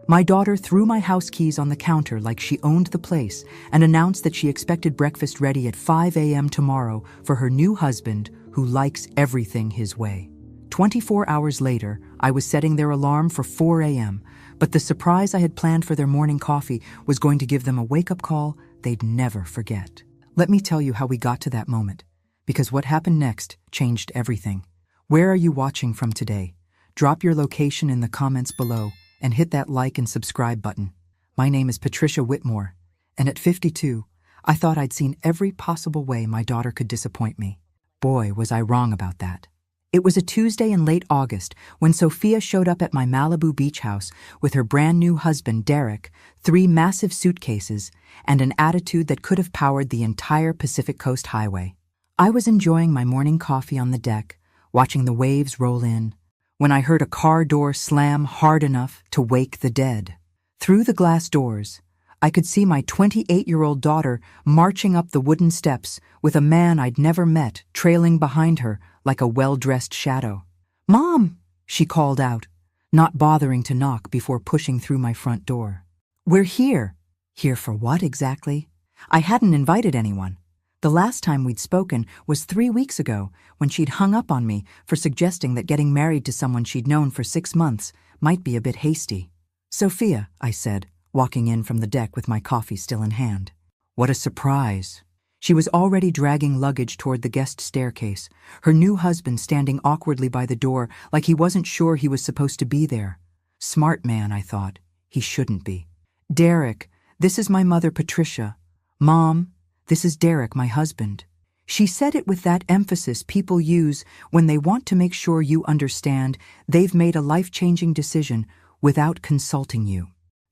My daughter threw my house keys on the counter like she owned the place and announced that she expected breakfast ready at 5 a.m. tomorrow for her new husband, who likes everything his way. 24 hours later, I was setting their alarm for 4 a.m., but the surprise I had planned for their morning coffee was going to give them a wake-up call they'd never forget. Let me tell you how we got to that moment, because what happened next changed everything. Where are you watching from today? Drop your location in the comments below and hit that like and subscribe button. My name is Patricia Whitmore, and at 52, I thought I'd seen every possible way my daughter could disappoint me. Boy, was I wrong about that. It was a Tuesday in late August when Sophia showed up at my Malibu beach house with her brand new husband, Derek, 3 massive suitcases, and an attitude that could have powered the entire Pacific Coast Highway. I was enjoying my morning coffee on the deck, watching the waves roll in, when I heard a car door slam hard enough to wake the dead. Through the glass doors, I could see my 28-year-old daughter marching up the wooden steps with a man I'd never met trailing behind her like a well-dressed shadow. "Mom!" she called out, not bothering to knock before pushing through my front door. "We're here." Here for what exactly? I hadn't invited anyone. The last time we'd spoken was 3 weeks ago when she'd hung up on me for suggesting that getting married to someone she'd known for 6 months might be a bit hasty. "Sophia," I said, walking in from the deck with my coffee still in hand. What a surprise. She was already dragging luggage toward the guest staircase, her new husband standing awkwardly by the door like he wasn't sure he was supposed to be there. Smart man, I thought. He shouldn't be. "Derek, this is my mother Patricia. Mom, this is Derek, my husband." She said it with that emphasis people use when they want to make sure you understand they've made a life-changing decision without consulting you.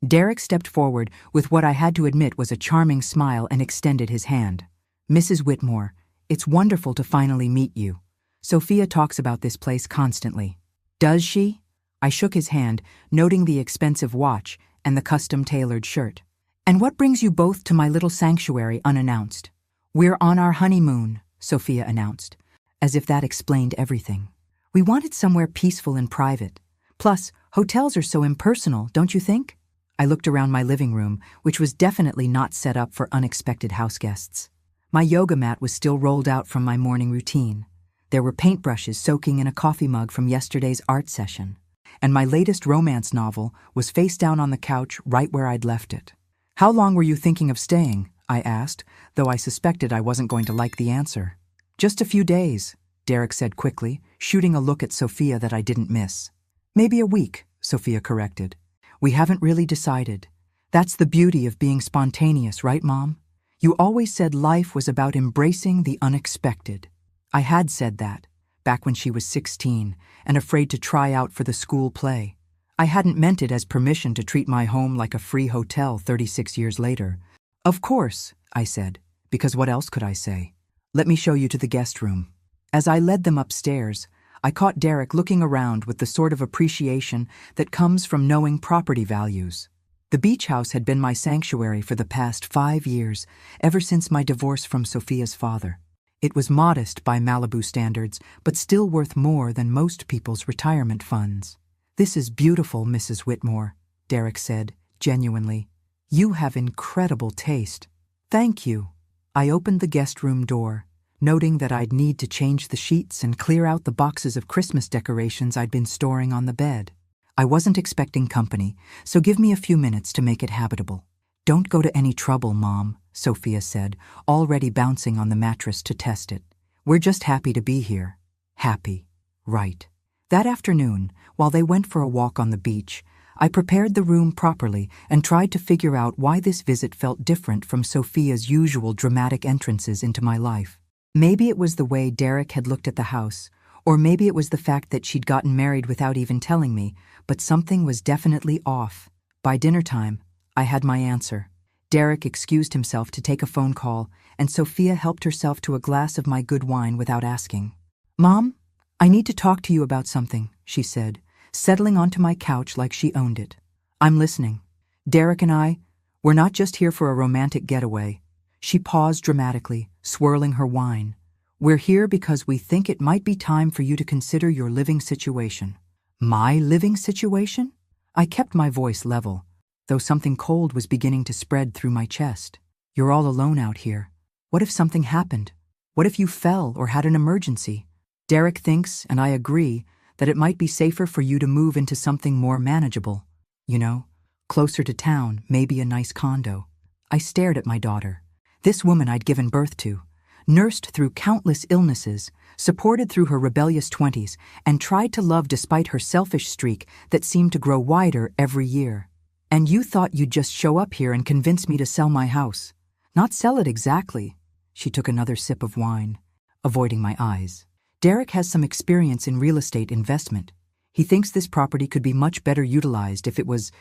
Derek stepped forward with what I had to admit was a charming smile and extended his hand. "Mrs. Whitmore, it's wonderful to finally meet you. Sophia talks about this place constantly." "Does she?" I shook his hand, noting the expensive watch and the custom-tailored shirt. "And what brings you both to my little sanctuary unannounced?" "We're on our honeymoon," Sophia announced, as if that explained everything. "We wanted somewhere peaceful and private. Plus, hotels are so impersonal, don't you think?" I looked around my living room, which was definitely not set up for unexpected house guests. My yoga mat was still rolled out from my morning routine. There were paintbrushes soaking in a coffee mug from yesterday's art session. And my latest romance novel was face down on the couch right where I'd left it. "How long were you thinking of staying?" I asked, though I suspected I wasn't going to like the answer. "Just a few days," Derek said quickly, shooting a look at Sophia that I didn't miss. "Maybe a week," Sophia corrected. "We haven't really decided. That's the beauty of being spontaneous, right, Mom? You always said life was about embracing the unexpected." I had said that, back when she was 16 and afraid to try out for the school play. I hadn't meant it as permission to treat my home like a free hotel 36 years later. "Of course," I said, because what else could I say? "Let me show you to the guest room." As I led them upstairs, I caught Derek looking around with the sort of appreciation that comes from knowing property values. The beach house had been my sanctuary for the past 5 years, ever since my divorce from Sophia's father. It was modest by Malibu standards, but still worth more than most people's retirement funds. "This is beautiful, Mrs. Whitmore," Derek said, genuinely. "You have incredible taste." "Thank you." I opened the guest room door, noting that I'd need to change the sheets and clear out the boxes of Christmas decorations I'd been storing on the bed. I wasn't expecting company, so give me a few minutes to make it habitable. "Don't go to any trouble, Mom," Sophia said, already bouncing on the mattress to test it. "We're just happy to be here." Happy. Right. That afternoon, while they went for a walk on the beach, I prepared the room properly and tried to figure out why this visit felt different from Sophia's usual dramatic entrances into my life. Maybe it was the way Derek had looked at the house, or maybe it was the fact that she'd gotten married without even telling me, but something was definitely off. By dinner time, I had my answer. Derek excused himself to take a phone call, and Sophia helped herself to a glass of my good wine without asking. "Mom, I need to talk to you about something," she said, settling onto my couch like she owned it. "I'm listening. Derek and we're not just here for a romantic getaway." She paused dramatically, swirling her wine. "We're here because we think it might be time for you to consider your living situation." "My living situation?" I kept my voice level, though something cold was beginning to spread through my chest. You're all alone out here. What if something happened? What if you fell or had an emergency? Derek thinks, and I agree, that it might be safer for you to move into something more manageable. You know, closer to town, maybe a nice condo. I stared at my daughter. This woman I'd given birth to, nursed through countless illnesses, supported through her rebellious 20s, and tried to love despite her selfish streak that seemed to grow wider every year. And you thought you'd just show up here and convince me to sell my house. Not sell it exactly. She took another sip of wine, avoiding my eyes. Derek has some experience in real estate investment. He thinks this property could be much better utilized if it was,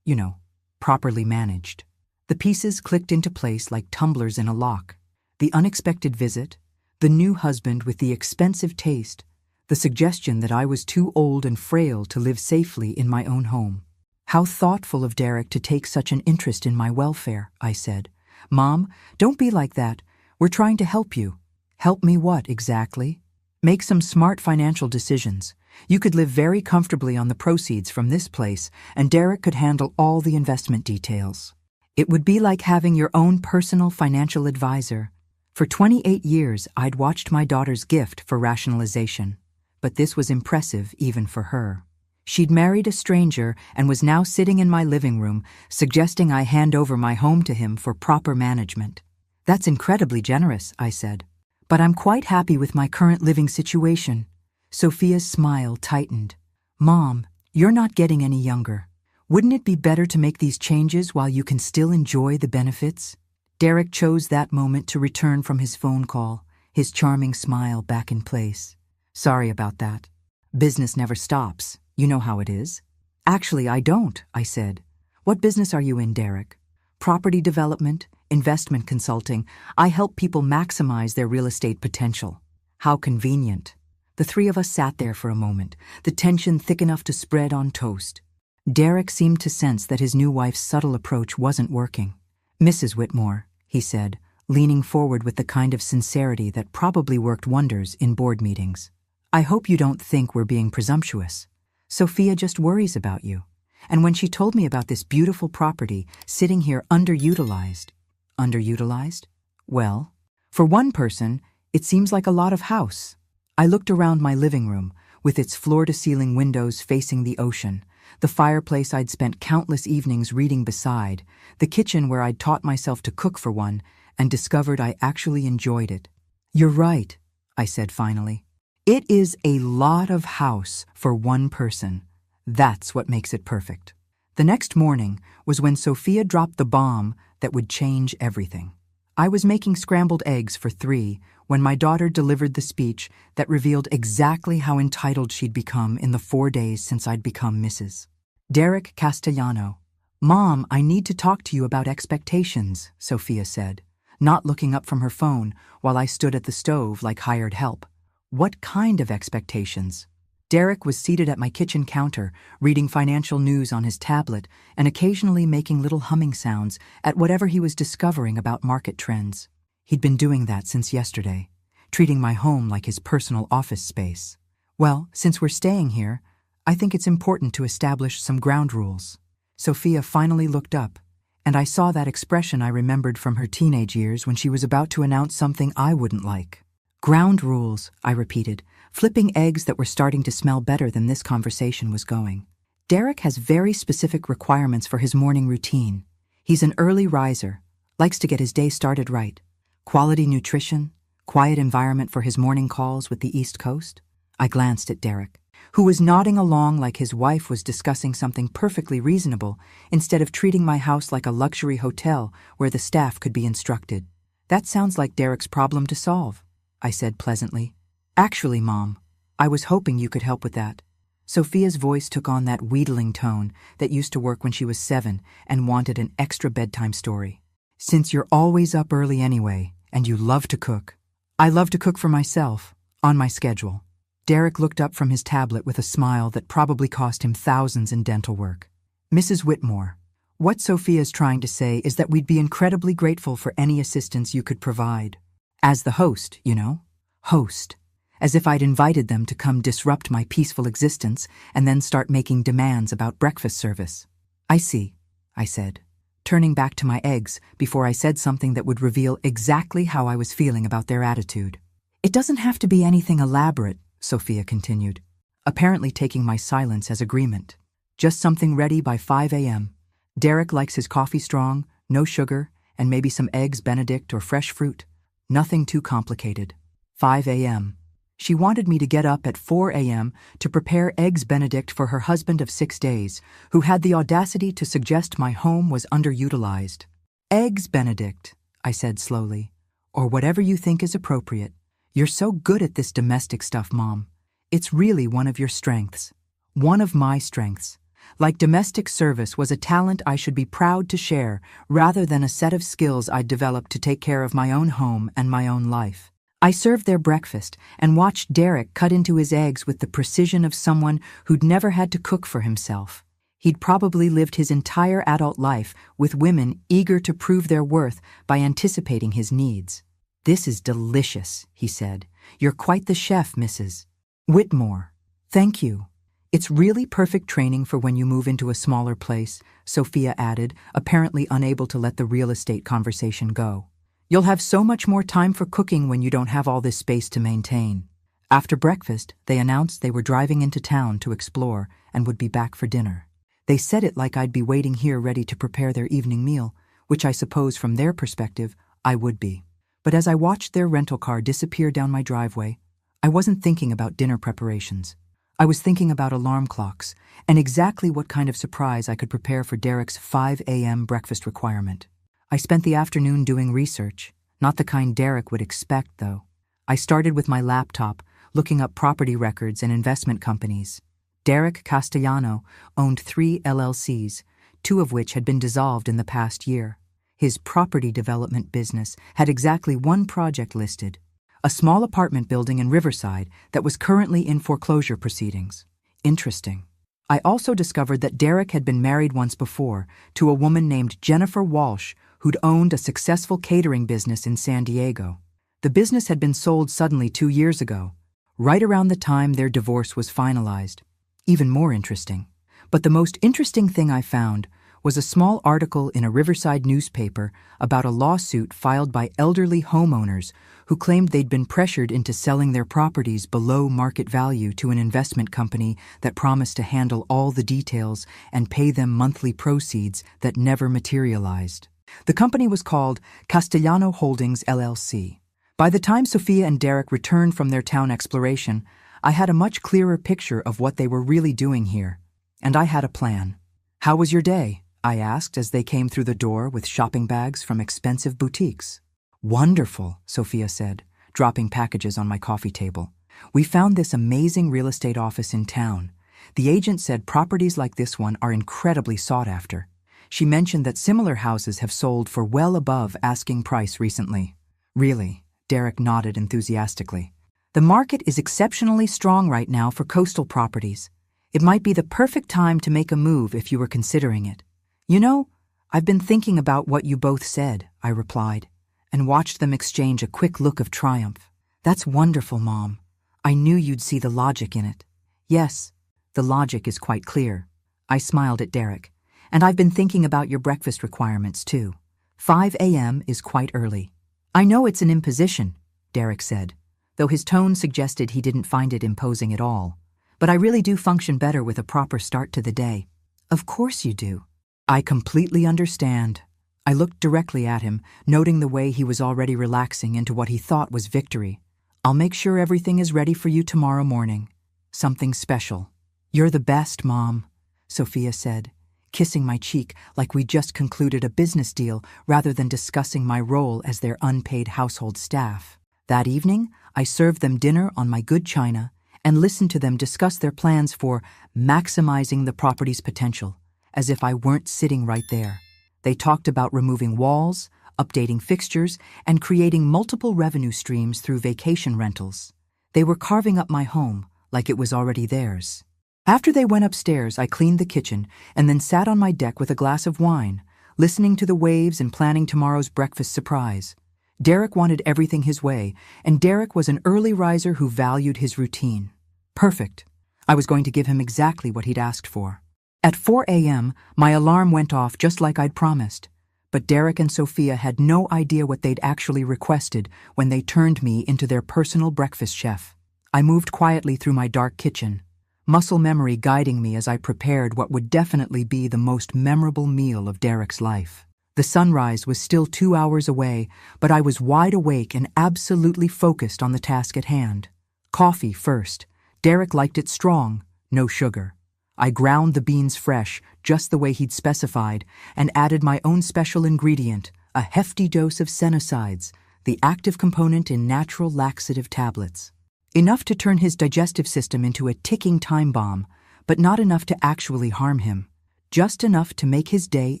properly managed. The pieces clicked into place like tumblers in a lock. The unexpected visit, the new husband with the expensive taste, the suggestion that I was too old and frail to live safely in my own home. How thoughtful of Derek to take such an interest in my welfare, I said. Mom, don't be like that. We're trying to help you. Help me what, exactly? Make some smart financial decisions. You could live very comfortably on the proceeds from this place, and Derek could handle all the investment details. It would be like having your own personal financial advisor. For 28 years, I'd watched my daughter's gift for rationalization, but this was impressive even for her. She'd married a stranger and was now sitting in my living room, suggesting I hand over my home to him for proper management. That's incredibly generous, I said. But I'm quite happy with my current living situation. Sophia's smile tightened. Mom, you're not getting any younger. Wouldn't it be better to make these changes while you can still enjoy the benefits? Derek chose that moment to return from his phone call, his charming smile back in place. Sorry about that. Business never stops. You know how it is. Actually, I don't, I said. What business are you in, Derek? Property development, investment consulting. I help people maximize their real estate potential. How convenient. The three of us sat there for a moment, the tension thick enough to spread on toast. Derek seemed to sense that his new wife's subtle approach wasn't working. Mrs. Whitmore, he said, leaning forward with the kind of sincerity that probably worked wonders in board meetings. I hope you don't think we're being presumptuous. Sophia just worries about you. And when she told me about this beautiful property sitting here underutilized. Underutilized? Well, for one person, it seems like a lot of house. I looked around my living room, with its floor-to-ceiling windows facing the ocean, the fireplace I'd spent countless evenings reading beside, the kitchen where I'd taught myself to cook for one, and discovered I actually enjoyed it. You're right, I said finally. It is a lot of house for one person. That's what makes it perfect. The next morning was when Sophia dropped the bomb that would change everything. I was making scrambled eggs for 3 when my daughter delivered the speech that revealed exactly how entitled she'd become in the 4 days since I'd become Mrs. Derek Castellano. Mom, I need to talk to you about expectations, Sophia said, not looking up from her phone while I stood at the stove like hired help. What kind of expectations? Derek was seated at my kitchen counter, reading financial news on his tablet and occasionally making little humming sounds at whatever he was discovering about market trends. He'd been doing that since yesterday, treating my home like his personal office space. Well, since we're staying here, I think it's important to establish some ground rules. Sophia finally looked up, and I saw that expression I remembered from her teenage years when she was about to announce something I wouldn't like. Ground rules, I repeated, flipping eggs that were starting to smell better than this conversation was going. Derek has very specific requirements for his morning routine. He's an early riser, likes to get his day started right. Quality nutrition, quiet environment for his morning calls with the East Coast. I glanced at Derek, who was nodding along like his wife was discussing something perfectly reasonable instead of treating my house like a luxury hotel where the staff could be instructed. That sounds like Derek's problem to solve, I said pleasantly. Actually, Mom, I was hoping you could help with that. Sophia's voice took on that wheedling tone that used to work when she was 7 and wanted an extra bedtime story. Since you're always up early anyway, and you love to cook. I love to cook for myself, on my schedule. Derek looked up from his tablet with a smile that probably cost him thousands in dental work. Mrs. Whitmore, what Sophia's trying to say is that we'd be incredibly grateful for any assistance you could provide. As the host, you know. Host. as if I'd invited them to come disrupt my peaceful existence and then start making demands about breakfast service. "I see," I said, turning back to my eggs before I said something that would reveal exactly how I was feeling about their attitude. "It doesn't have to be anything elaborate," Sophia continued, apparently taking my silence as agreement. "Just something ready by 5 a.m. Derek likes his coffee strong, no sugar, and maybe some eggs Benedict or fresh fruit. Nothing too complicated. 5 a.m. She wanted me to get up at 4 a.m. to prepare eggs Benedict for her husband of 6 days, who had the audacity to suggest my home was underutilized. "Eggs Benedict," I said slowly, "or whatever you think is appropriate. You're so good at this domestic stuff, Mom. It's really one of your strengths. One of my strengths. Like domestic service was a talent I should be proud to share rather than a set of skills I'd developed to take care of my own home and my own life." I served their breakfast and watched Derek cut into his eggs with the precision of someone who'd never had to cook for himself. He'd probably lived his entire adult life with women eager to prove their worth by anticipating his needs. "This is delicious," he said. "You're quite the chef, Mrs. Whitmore." "Thank you. It's really perfect training for when you move into a smaller place," Sophia added, apparently unable to let the real estate conversation go. "You'll have so much more time for cooking when you don't have all this space to maintain." After breakfast, they announced they were driving into town to explore and would be back for dinner. They said it like I'd be waiting here ready to prepare their evening meal, which I suppose from their perspective, I would be. But as I watched their rental car disappear down my driveway, I wasn't thinking about dinner preparations. I was thinking about alarm clocks and exactly what kind of surprise I could prepare for Derek's 5 a.m. breakfast requirement. I spent the afternoon doing research, not the kind Derek would expect, though. I started with my laptop, looking up property records and investment companies. Derek Castellano owned 3 LLCs, 2 of which had been dissolved in the past year. His property development business had exactly 1 project listed, a small apartment building in Riverside that was currently in foreclosure proceedings. Interesting. I also discovered that Derek had been married once before to a woman named Jennifer Walsh, who'd owned a successful catering business in San Diego. The business had been sold suddenly 2 years ago, right around the time their divorce was finalized. Even more interesting. But the most interesting thing I found was a small article in a Riverside newspaper about a lawsuit filed by elderly homeowners who claimed they'd been pressured into selling their properties below market value to an investment company that promised to handle all the details and pay them monthly proceeds that never materialized. The company was called Castellano Holdings, LLC. By the time Sophia and Derek returned from their town exploration, I had a much clearer picture of what they were really doing here, and I had a plan. "How was your day?" I asked as they came through the door with shopping bags from expensive boutiques. "Wonderful," Sophia said, dropping packages on my coffee table. "We found this amazing real estate office in town. The agent said properties like this one are incredibly sought after. She mentioned that similar houses have sold for well above asking price recently." "Really?" Derek nodded enthusiastically. "The market is exceptionally strong right now for coastal properties. It might be the perfect time to make a move if you were considering it." "You know, I've been thinking about what you both said," I replied, and watched them exchange a quick look of triumph. "That's wonderful, Mom. I knew you'd see the logic in it." "Yes, the logic is quite clear." I smiled at Derek. "And I've been thinking about your breakfast requirements, too. 5 a.m. is quite early." "I know it's an imposition," Derek said, though his tone suggested he didn't find it imposing at all. "But I really do function better with a proper start to the day." "Of course you do." "I completely understand." I looked directly at him, noting the way he was already relaxing into what he thought was victory. "I'll make sure everything is ready for you tomorrow morning. Something special." "You're the best, Mom," Sophia said, kissing my cheek like we'd just concluded a business deal rather than discussing my role as their unpaid household staff. That evening, I served them dinner on my good china and listened to them discuss their plans for maximizing the property's potential, as if I weren't sitting right there. They talked about removing walls, updating fixtures, and creating multiple revenue streams through vacation rentals. They were carving up my home like it was already theirs. After they went upstairs, I cleaned the kitchen and then sat on my deck with a glass of wine, listening to the waves and planning tomorrow's breakfast surprise. Derek wanted everything his way, and Derek was an early riser who valued his routine. Perfect. I was going to give him exactly what he'd asked for. At 4 a.m., my alarm went off just like I'd promised. But Derek and Sophia had no idea what they'd actually requested when they turned me into their personal breakfast chef. I moved quietly through my dark kitchen, muscle memory guiding me as I prepared what would definitely be the most memorable meal of Derek's life. The sunrise was still 2 hours away, but I was wide awake and absolutely focused on the task at hand. Coffee first. Derek liked it strong, no sugar. I ground the beans fresh, just the way he'd specified, and added my own special ingredient, a hefty dose of Senosides, the active component in natural laxative tablets. Enough to turn his digestive system into a ticking time bomb, but not enough to actually harm him. Just enough to make his day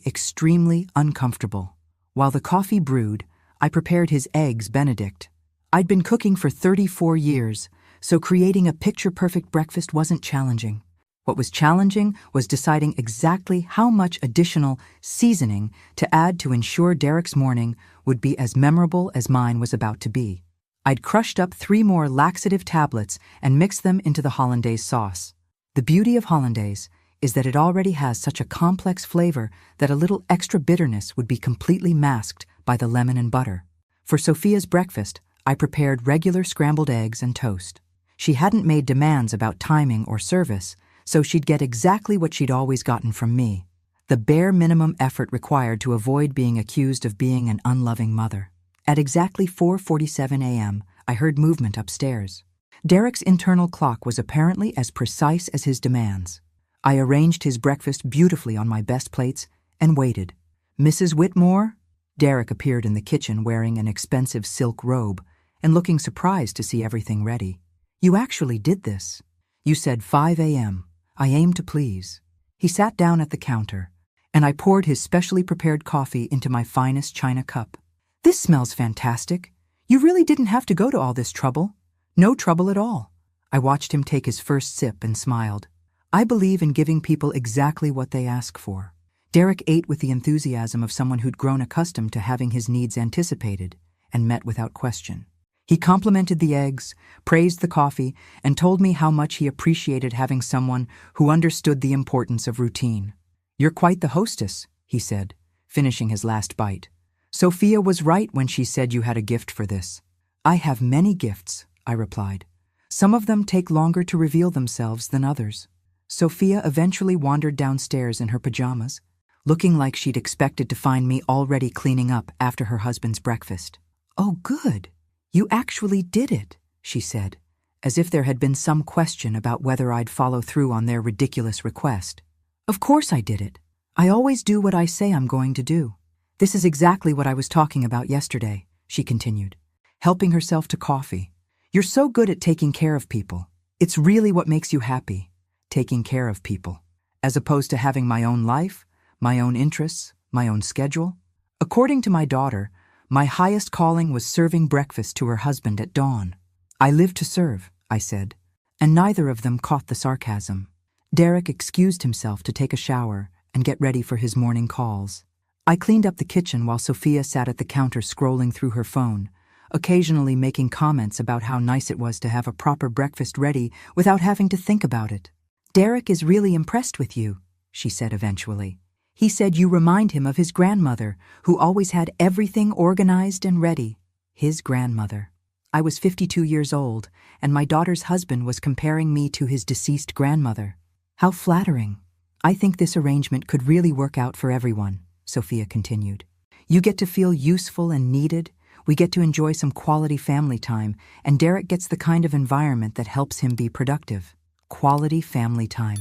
extremely uncomfortable. While the coffee brewed, I prepared his eggs Benedict. I'd been cooking for 34 years, so creating a picture-perfect breakfast wasn't challenging. What was challenging was deciding exactly how much additional seasoning to add to ensure Derek's morning would be as memorable as mine was about to be. I'd crushed up 3 more laxative tablets and mixed them into the hollandaise sauce. The beauty of hollandaise is that it already has such a complex flavor that a little extra bitterness would be completely masked by the lemon and butter. For Sophia's breakfast, I prepared regular scrambled eggs and toast. She hadn't made demands about timing or service, so she'd get exactly what she'd always gotten from me, the bare minimum effort required to avoid being accused of being an unloving mother. At exactly 4:47 a.m., I heard movement upstairs. Derek's internal clock was apparently as precise as his demands. I arranged his breakfast beautifully on my best plates and waited. "Mrs. Whitmore?" Derek appeared in the kitchen wearing an expensive silk robe and looking surprised to see everything ready. "You actually did this. You said 5 a.m. I aim to please." He sat down at the counter, and I poured his specially prepared coffee into my finest china cup. "This smells fantastic. You really didn't have to go to all this trouble." "No trouble at all." I watched him take his first sip and smiled. I believe in giving people exactly what they ask for. Derek ate with the enthusiasm of someone who'd grown accustomed to having his needs anticipated and met without question. He complimented the eggs, praised the coffee, and told me how much he appreciated having someone who understood the importance of routine. "You're quite the hostess," he said, finishing his last bite. "Sophia was right when she said you had a gift for this." "I have many gifts," I replied. "Some of them take longer to reveal themselves than others." Sophia eventually wandered downstairs in her pajamas, looking like she'd expected to find me already cleaning up after her husband's breakfast. "Oh, good. You actually did it," she said, as if there had been some question about whether I'd follow through on their ridiculous request. "Of course I did it. I always do what I say I'm going to do. This is exactly what I was talking about yesterday," she continued, helping herself to coffee. "You're so good at taking care of people. It's really what makes you happy. Taking care of people, as opposed to having my own life, my own interests, my own schedule. According to my daughter, my highest calling was serving breakfast to her husband at dawn. I live to serve," I said, and neither of them caught the sarcasm. Derek excused himself to take a shower and get ready for his morning calls. I cleaned up the kitchen while Sophia sat at the counter scrolling through her phone, occasionally making comments about how nice it was to have a proper breakfast ready without having to think about it. "Derek is really impressed with you," she said eventually. "He said you remind him of his grandmother, who always had everything organized and ready." His grandmother. I was 52 years old, and my daughter's husband was comparing me to his deceased grandmother. "How flattering. I think this arrangement could really work out for everyone," Sophia continued. "You get to feel useful and needed, we get to enjoy some quality family time, and Derek gets the kind of environment that helps him be productive. Quality family time,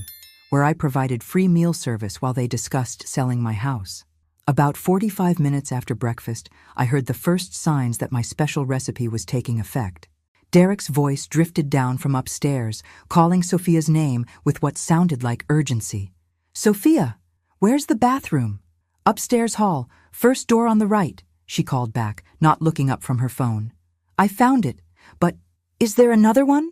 where I provided free meal service while they discussed selling my house. About 45 minutes after breakfast, I heard the first signs that my special recipe was taking effect. Derek's voice drifted down from upstairs, calling Sophia's name with what sounded like urgency. "Sophia, where's the bathroom?" "Upstairs hall, first door on the right," she called back, not looking up from her phone. "I found it, but is there another one?"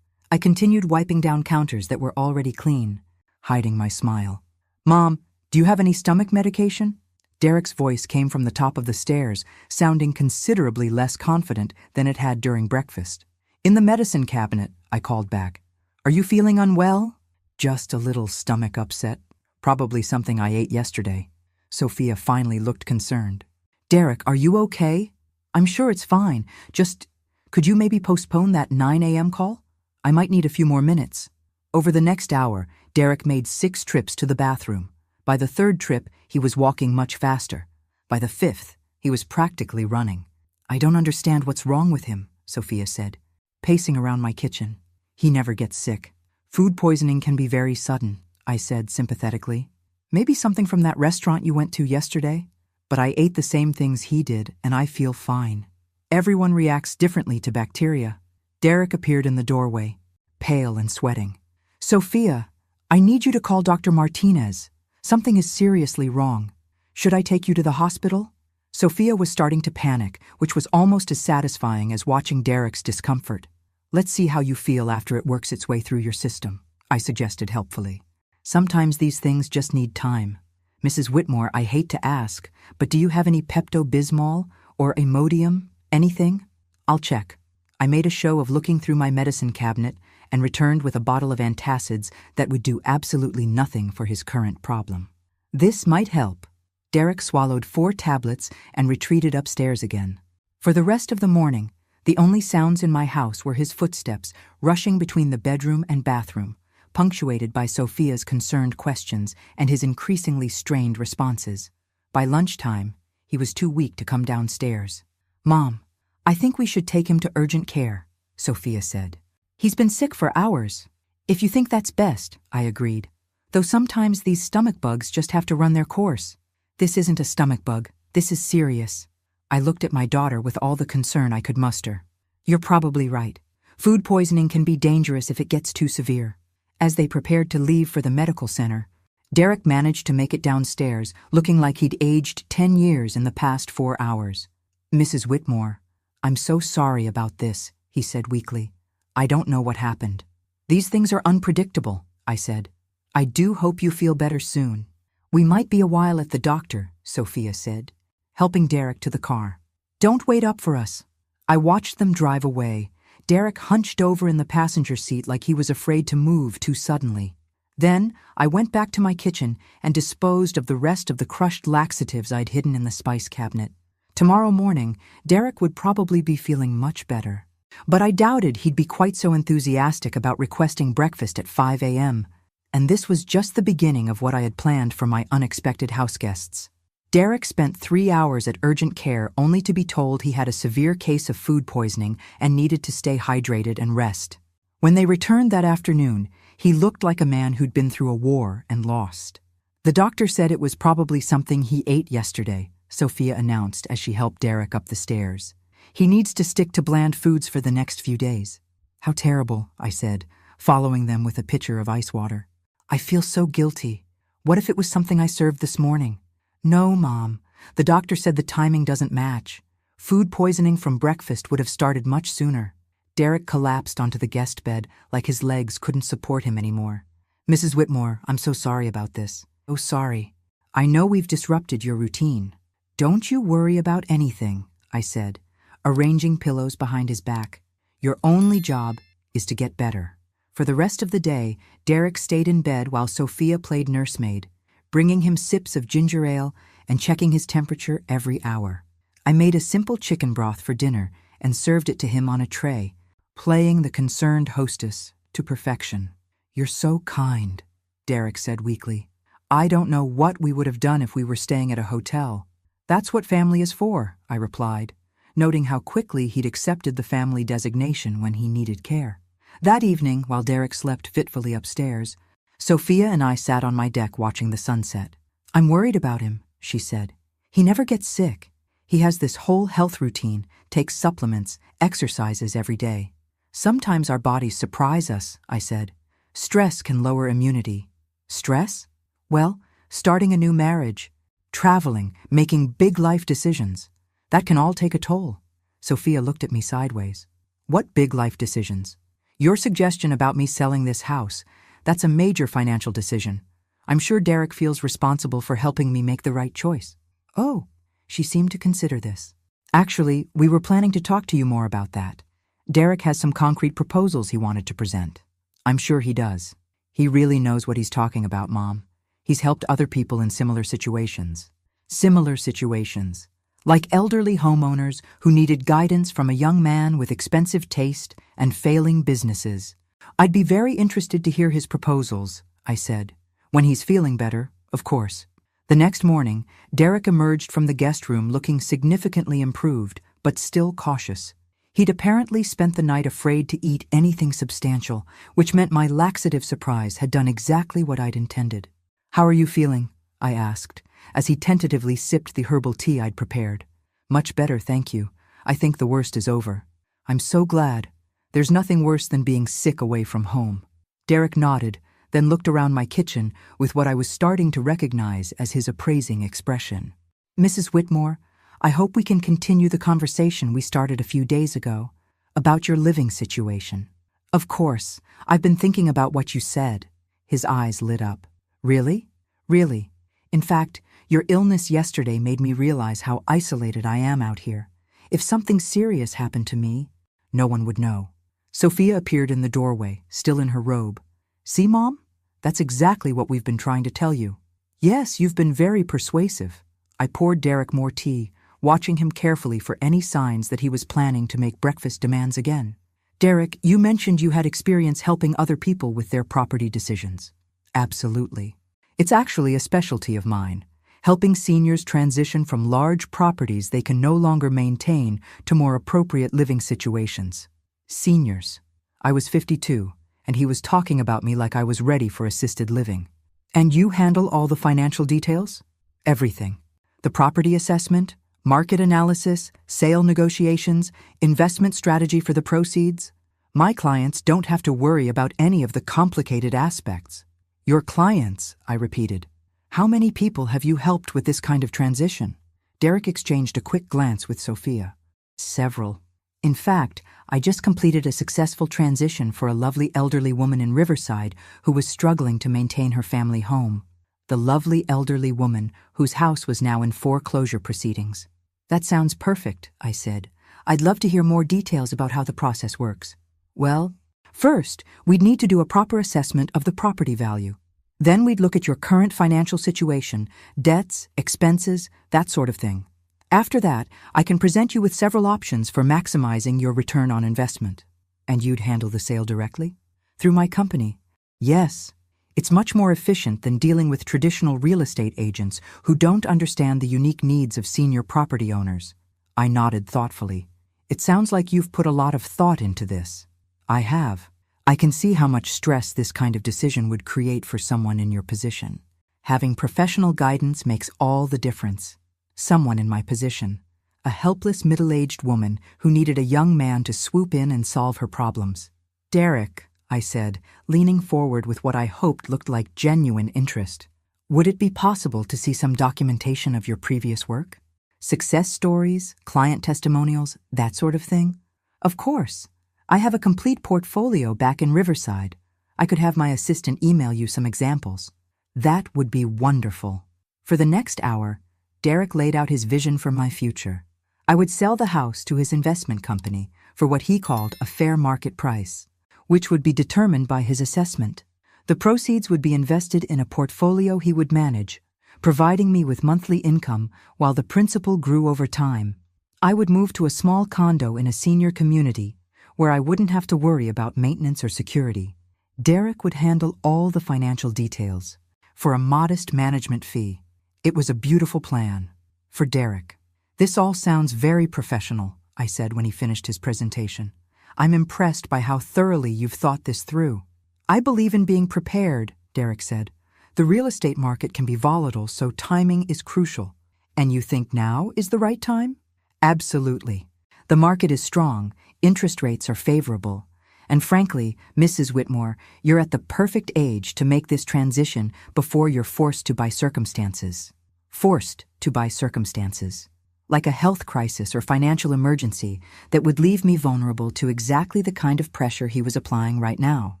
I continued wiping down counters that were already clean, hiding my smile. "Mom, do you have any stomach medication?" Derek's voice came from the top of the stairs, sounding considerably less confident than it had during breakfast. "In the medicine cabinet," I called back. "Are you feeling unwell?" "Just a little stomach upset. Probably something I ate yesterday." Sophia finally looked concerned. "Derek, are you okay?" "I'm sure it's fine. Just, could you maybe postpone that 9 a.m. call? I might need a few more minutes." Over the next hour, Derek made 6 trips to the bathroom. By the 3rd trip, he was walking much faster. By the 5th, he was practically running. "I don't understand what's wrong with him," Sophia said, pacing around my kitchen. "He never gets sick." "Food poisoning can be very sudden," I said sympathetically. "Maybe something from that restaurant you went to yesterday? But I ate the same things he did, and I feel fine." "Everyone reacts differently to bacteria." Derek appeared in the doorway, pale and sweating. "Sophia, I need you to call Dr. Martinez. Something is seriously wrong. Should I take you to the hospital?" Sophia was starting to panic, which was almost as satisfying as watching Derek's discomfort. "Let's see how you feel after it works its way through your system," I suggested helpfully. "Sometimes these things just need time. Mrs. Whitmore, I hate to ask, but do you have any Pepto-Bismol or Imodium? Anything?" "I'll check." I made a show of looking through my medicine cabinet and returned with a bottle of antacids that would do absolutely nothing for his current problem. This might help. Derek swallowed 4 tablets and retreated upstairs again. For the rest of the morning, the only sounds in my house were his footsteps rushing between the bedroom and bathroom, punctuated by Sophia's concerned questions and his increasingly strained responses. By lunchtime, he was too weak to come downstairs. "Mom, I think we should take him to urgent care," Sophia said. "He's been sick for hours." "If you think that's best," I agreed. "Though sometimes these stomach bugs just have to run their course." "This isn't a stomach bug. This is serious." I looked at my daughter with all the concern I could muster. "You're probably right. Food poisoning can be dangerous if it gets too severe." As they prepared to leave for the medical center, Derek managed to make it downstairs, looking like he'd aged 10 years in the past 4 hours. "Mrs. Whitmore, I'm so sorry about this," he said weakly. "I don't know what happened." "These things are unpredictable," I said. "I do hope you feel better soon." "We might be a while at the doctor," Sophia said, helping Derek to the car. "Don't wait up for us." I watched them drive away, Derek hunched over in the passenger seat like he was afraid to move too suddenly. Then I went back to my kitchen and disposed of the rest of the crushed laxatives I'd hidden in the spice cabinet. Tomorrow morning, Derek would probably be feeling much better. But I doubted he'd be quite so enthusiastic about requesting breakfast at 5 a.m., and this was just the beginning of what I had planned for my unexpected houseguests. Derek spent 3 hours at urgent care only to be told he had a severe case of food poisoning and needed to stay hydrated and rest. When they returned that afternoon, he looked like a man who'd been through a war and lost. "The doctor said it was probably something he ate yesterday," Sophia announced as she helped Derek up the stairs. "He needs to stick to bland foods for the next few days." "How terrible," I said, following them with a pitcher of ice water. "I feel so guilty. What if it was something I served this morning?" "No, Mom. The doctor said the timing doesn't match. Food poisoning from breakfast would have started much sooner." Derek collapsed onto the guest bed like his legs couldn't support him anymore. "Mrs. Whitmore, I'm so sorry about this." "Oh, sorry. I know we've disrupted your routine." "Don't you worry about anything," I said, arranging pillows behind his back. "Your only job is to get better." For the rest of the day, Derek stayed in bed while Sophia played nursemaid, bringing him sips of ginger ale and checking his temperature every hour. I made a simple chicken broth for dinner and served it to him on a tray, playing the concerned hostess to perfection. "You're so kind," Derek said weakly. "I don't know what we would have done if we were staying at a hotel." "That's what family is for," I replied, noting how quickly he'd accepted the family designation when he needed care. That evening, while Derek slept fitfully upstairs, Sophia and I sat on my deck watching the sunset. "I'm worried about him," she said. "He never gets sick. He has this whole health routine, takes supplements, exercises every day." "Sometimes our bodies surprise us," I said. "Stress can lower immunity." "Stress? Well, starting a new marriage, traveling, making big life decisions. That can all take a toll." Sophia looked at me sideways. "What big life decisions?" "Your suggestion about me selling this house, that's a major financial decision. I'm sure Derek feels responsible for helping me make the right choice." Oh, she seemed to consider this. Actually, we were planning to talk to you more about that. Derek has some concrete proposals he wanted to present. I'm sure he does. He really knows what he's talking about, Mom. He's helped other people in similar situations. Similar situations. Like elderly homeowners who needed guidance from a young man with expensive taste and failing businesses. I'd be very interested to hear his proposals, I said. When he's feeling better, of course. The next morning, Derek emerged from the guest room looking significantly improved, but still cautious. He'd apparently spent the night afraid to eat anything substantial, which meant my laxative surprise had done exactly what I'd intended. "How are you feeling?" I asked, as he tentatively sipped the herbal tea I'd prepared. "Much better, thank you. I think the worst is over." "I'm so glad. There's nothing worse than being sick away from home." Derek nodded, then looked around my kitchen with what I was starting to recognize as his appraising expression. "Mrs. Whitmore, I hope we can continue the conversation we started a few days ago about your living situation." "Of course. I've been thinking about what you said." His eyes lit up. "Really? Really? In fact, your illness yesterday made me realize how isolated I am out here. If something serious happened to me, no one would know." Sophia appeared in the doorway, still in her robe. "See, Mom? That's exactly what we've been trying to tell you." "Yes, you've been very persuasive." I poured Derek more tea, watching him carefully for any signs that he was planning to make breakfast demands again. "Derek, you mentioned you had experience helping other people with their property decisions." "Absolutely. It's actually a specialty of mine, helping seniors transition from large properties they can no longer maintain to more appropriate living situations." Seniors. I was 52, and he was talking about me like I was ready for assisted living. "And you handle all the financial details?" "Everything. The property assessment, market analysis, sale negotiations, investment strategy for the proceeds. My clients don't have to worry about any of the complicated aspects." "Your clients," I repeated. "How many people have you helped with this kind of transition?" Derek exchanged a quick glance with Sophia. "Several. In fact, I just completed a successful transition for a lovely elderly woman in Riverside who was struggling to maintain her family home. The lovely elderly woman whose house was now in foreclosure proceedings." "That sounds perfect," I said. "I'd love to hear more details about how the process works." "Well, first, we'd need to do a proper assessment of the property value. Then we'd look at your current financial situation, debts, expenses, that sort of thing. After that, I can present you with several options for maximizing your return on investment." "And you'd handle the sale directly?" "Through my company." "Yes. It's much more efficient than dealing with traditional real estate agents who don't understand the unique needs of senior property owners." I nodded thoughtfully. "It sounds like you've put a lot of thought into this." "I have. I can see how much stress this kind of decision would create for someone in your position. Having professional guidance makes all the difference. Someone in my position, a helpless middle-aged woman who needed a young man to swoop in and solve her problems." "Derek," I said, leaning forward with what I hoped looked like genuine interest, "would it be possible to see some documentation of your previous work? Success stories, client testimonials, that sort of thing?" "Of course. I have a complete portfolio back in Riverside. I could have my assistant email you some examples." "That would be wonderful." For the next hour, Derek laid out his vision for my future. I would sell the house to his investment company for what he called a fair market price, which would be determined by his assessment. The proceeds would be invested in a portfolio he would manage, providing me with monthly income while the principal grew over time. I would move to a small condo in a senior community where I wouldn't have to worry about maintenance or security. Derek would handle all the financial details for a modest management fee. It was a beautiful plan. For Derek. "This all sounds very professional," I said when he finished his presentation. "I'm impressed by how thoroughly you've thought this through." "I believe in being prepared," Derek said. "The real estate market can be volatile, so timing is crucial." "And you think now is the right time?" "Absolutely. The market is strong, interest rates are favorable. And frankly, Mrs. Whitmore, you're at the perfect age to make this transition before you're forced to by circumstances. Forced to by circumstances. Like a health crisis or financial emergency that would leave me vulnerable to exactly the kind of pressure he was applying right now."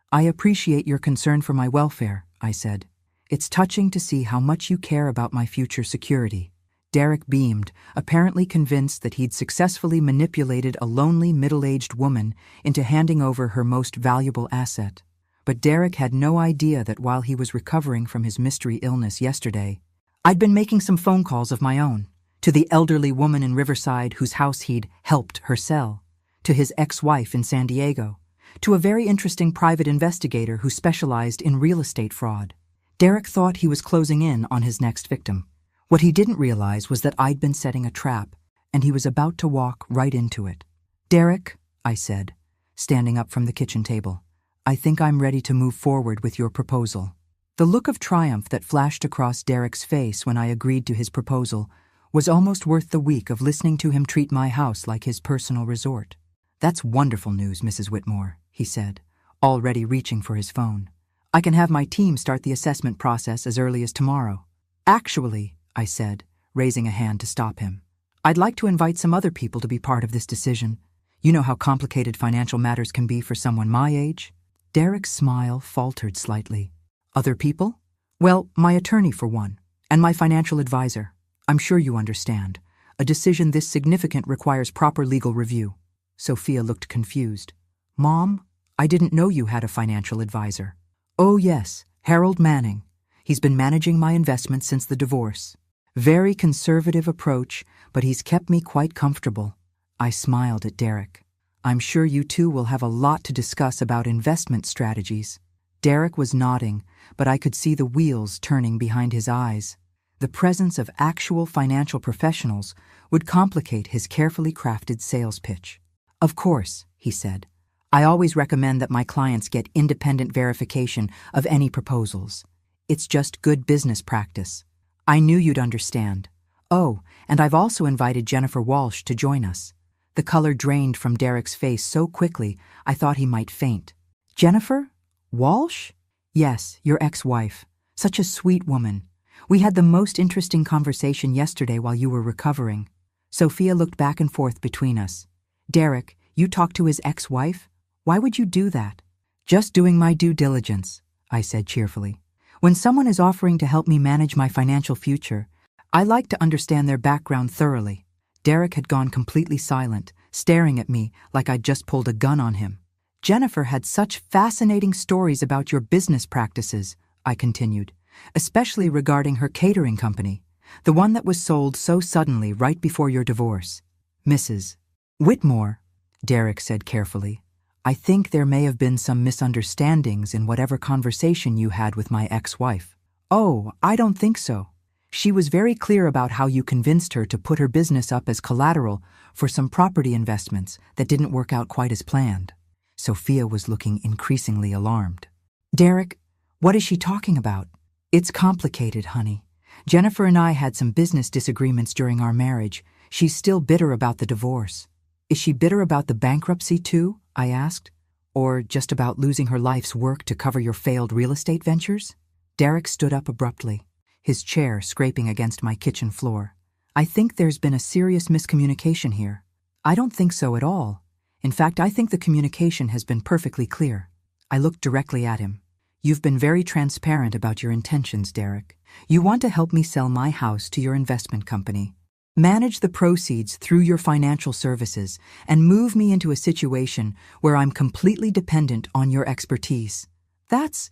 "I appreciate your concern for my welfare," I said. "It's touching to see how much you care about my future security." Derek beamed, apparently convinced that he'd successfully manipulated a lonely middle-aged woman into handing over her most valuable asset. But Derek had no idea that while he was recovering from his mystery illness yesterday, I'd been making some phone calls of my own, to the elderly woman in Riverside whose house he'd helped her sell, to his ex-wife in San Diego, to a very interesting private investigator who specialized in real estate fraud. Derek thought he was closing in on his next victim. What he didn't realize was that I'd been setting a trap, and he was about to walk right into it. "Derek," I said, standing up from the kitchen table, "I think I'm ready to move forward with your proposal." The look of triumph that flashed across Derek's face when I agreed to his proposal was almost worth the week of listening to him treat my house like his personal resort. "That's wonderful news, Mrs. Whitmore," he said, already reaching for his phone. "I can have my team start the assessment process as early as tomorrow." "Actually," I said, raising a hand to stop him, "I'd like to invite some other people to be part of this decision. You know how complicated financial matters can be for someone my age." Derek's smile faltered slightly. "Other people?" "Well, my attorney for one, and my financial advisor. I'm sure you understand. A decision this significant requires proper legal review." Sophia looked confused. "Mom, I didn't know you had a financial advisor." "Oh yes, Harold Manning. He's been managing my investments since the divorce. Very conservative approach, but he's kept me quite comfortable." I smiled at Derek. "I'm sure you two will have a lot to discuss about investment strategies." Derek was nodding, but I could see the wheels turning behind his eyes. The presence of actual financial professionals would complicate his carefully crafted sales pitch. "Of course," he said. "I always recommend that my clients get independent verification of any proposals. It's just good business practice. I knew you'd understand. Oh, and I've also invited Jennifer Walsh to join us." The color drained from Derek's face so quickly I thought he might faint. "Jennifer? Walsh?" "Yes, your ex-wife. Such a sweet woman. We had the most interesting conversation yesterday while you were recovering." Sophia looked back and forth between us. "Derek, you talked to his ex-wife? Why would you do that?" "Just doing my due diligence," I said cheerfully. "When someone is offering to help me manage my financial future, I like to understand their background thoroughly." Derek had gone completely silent, staring at me like I'd just pulled a gun on him. "Jennifer had such fascinating stories about your business practices," I continued, "especially regarding her catering company, the one that was sold so suddenly right before your divorce." "Mrs. Whitmore," Derek said carefully, "I think there may have been some misunderstandings in whatever conversation you had with my ex-wife." "Oh, I don't think so. She was very clear about how you convinced her to put her business up as collateral for some property investments that didn't work out quite as planned." Sophia was looking increasingly alarmed. "Derek, what is she talking about?" "It's complicated, honey. Jennifer and I had some business disagreements during our marriage. She's still bitter about the divorce." "Is she bitter about the bankruptcy too?" I asked. "Or just about losing her life's work to cover your failed real estate ventures?" Derek stood up abruptly, his chair scraping against my kitchen floor. "I think there's been a serious miscommunication here." "I don't think so at all. In fact, I think the communication has been perfectly clear." I looked directly at him. "You've been very transparent about your intentions, Derek. You want to help me sell my house to your investment company, manage the proceeds through your financial services, and move me into a situation where I'm completely dependent on your expertise. That's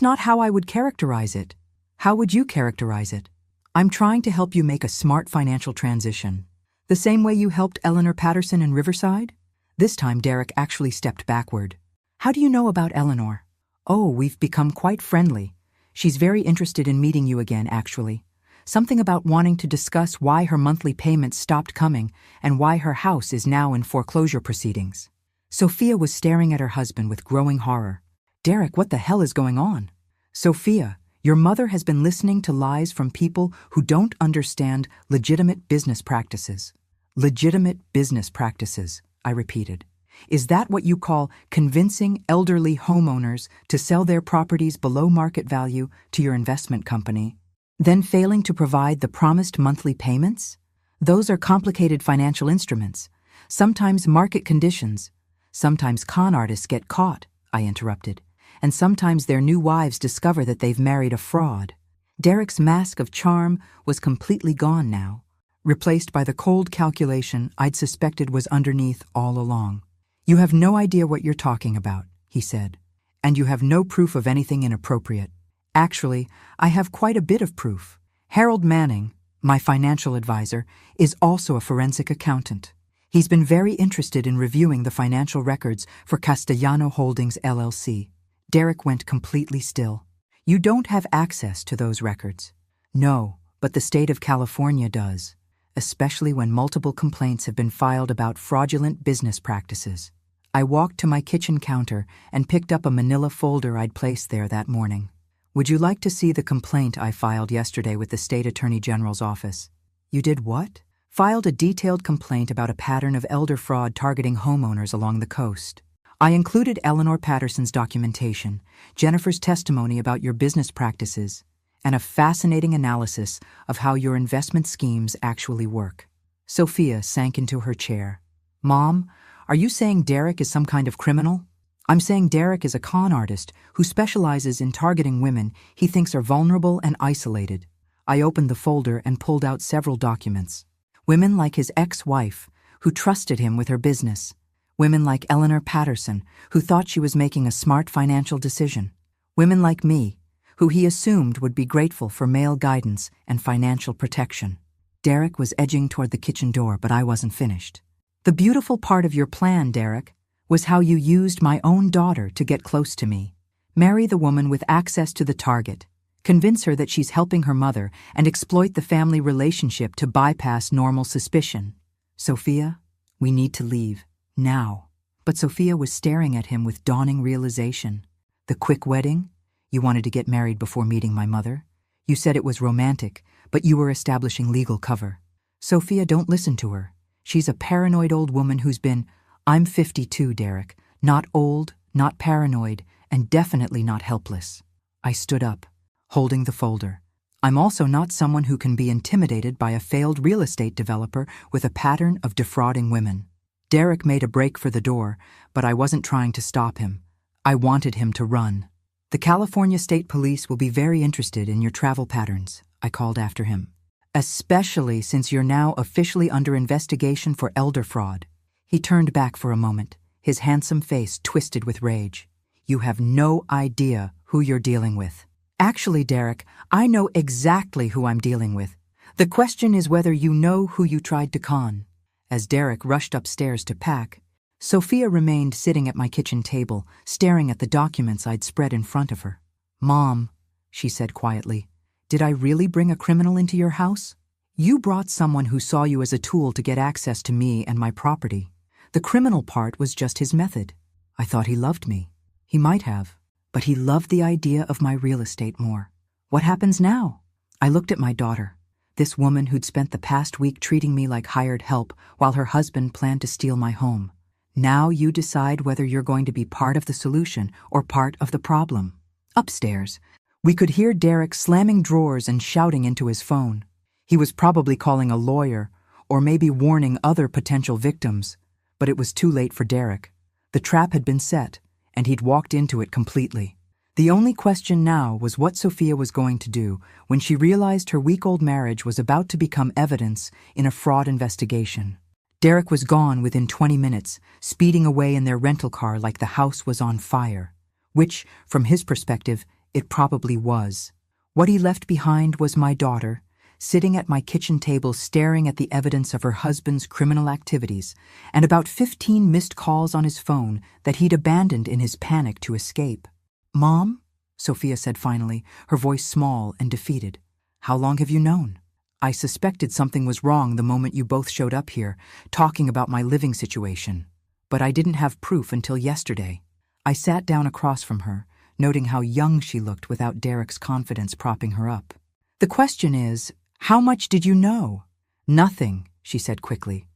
not how I would characterize it. How would you characterize it?" "I'm trying to help you make a smart financial transition. The same way you helped Eleanor Patterson in Riverside?" This time Derek actually stepped backward. "How do you know about Eleanor?" "Oh, we've become quite friendly. She's very interested in meeting you again, actually. Something about wanting to discuss why her monthly payments stopped coming and why her house is now in foreclosure proceedings." Sophia was staring at her husband with growing horror. "Derek, what the hell is going on?" "Sophia, your mother has been listening to lies from people who don't understand legitimate business practices." "Legitimate business practices," I repeated. "Is that what you call convincing elderly homeowners to sell their properties below market value to your investment company, then failing to provide the promised monthly payments? Those are complicated financial instruments. Sometimes market conditions, sometimes con artists get caught," I interrupted, "and sometimes their new wives discover that they've married a fraud." Derek's mask of charm was completely gone now, replaced by the cold calculation I'd suspected was underneath all along. "You have no idea what you're talking about," he said, "and you have no proof of anything inappropriate. Actually, I have quite a bit of proof. Harold Manning, my financial advisor, is also a forensic accountant. He's been very interested in reviewing the financial records for Castellano Holdings LLC." Derek went completely still. "You don't have access to those records." "No, but the state of California does, especially when multiple complaints have been filed about fraudulent business practices." I walked to my kitchen counter and picked up a manila folder I'd placed there that morning. "Would you like to see the complaint I filed yesterday with the State Attorney General's office?" "You did what?" "Filed a detailed complaint about a pattern of elder fraud targeting homeowners along the coast. I included Eleanor Patterson's documentation, Jennifer's testimony about your business practices, and a fascinating analysis of how your investment schemes actually work." Sophia sank into her chair. "Mom, are you saying Derek is some kind of criminal?" "I'm saying Derek is a con artist who specializes in targeting women he thinks are vulnerable and isolated." I opened the folder and pulled out several documents. Women like his ex-wife, who trusted him with her business. Women like Eleanor Patterson, who thought she was making a smart financial decision. Women like me, who he assumed would be grateful for male guidance and financial protection. Derek was edging toward the kitchen door, but I wasn't finished. "The beautiful part of your plan, Derek, was how you used my own daughter to get close to me. Marry the woman with access to the target, convince her that she's helping her mother, and exploit the family relationship to bypass normal suspicion. Sophia, we need to leave. Now." But Sophia was staring at him with dawning realization. "The quick wedding? You wanted to get married before meeting my mother? You said it was romantic, but you were establishing legal cover." "Sophia, don't listen to her. She's a paranoid old woman who's been—" "I'm 52, Derek. Not old, not paranoid, and definitely not helpless." I stood up, holding the folder. "I'm also not someone who can be intimidated by a failed real estate developer with a pattern of defrauding women." Derek made a break for the door, but I wasn't trying to stop him. I wanted him to run. "The California State Police will be very interested in your travel patterns," I called after him. "Especially since you're now officially under investigation for elder fraud." He turned back for a moment, his handsome face twisted with rage. "You have no idea who you're dealing with." "Actually, Derek, I know exactly who I'm dealing with. The question is whether you know who you tried to con." As Derek rushed upstairs to pack, Sophia remained sitting at my kitchen table, staring at the documents I'd spread in front of her. "Mom," she said quietly, "did I really bring a criminal into your house? You brought someone who saw you as a tool to get access to me and my property. The criminal part was just his method. I thought he loved me. He might have, but he loved the idea of my real estate more. What happens now?" I looked at my daughter, this woman who'd spent the past week treating me like hired help while her husband planned to steal my home. "Now you decide whether you're going to be part of the solution or part of the problem." Upstairs, we could hear Derek slamming drawers and shouting into his phone. He was probably calling a lawyer or maybe warning other potential victims, but it was too late for Derek. The trap had been set, and he'd walked into it completely. The only question now was what Sophia was going to do when she realized her week-old marriage was about to become evidence in a fraud investigation. Derek was gone within 20 minutes, speeding away in their rental car like the house was on fire, which, from his perspective, it probably was. What he left behind was my daughter, sitting at my kitchen table staring at the evidence of her husband's criminal activities, and about 15 missed calls on his phone that he'd abandoned in his panic to escape. "Mom," Sophia said finally, her voice small and defeated. "How long have you known?" "I suspected something was wrong the moment you both showed up here, talking about my living situation. But I didn't have proof until yesterday." I sat down across from her, noting how young she looked without Derek's confidence propping her up. "The question is, how much did you know?" "Nothing," she said quickly.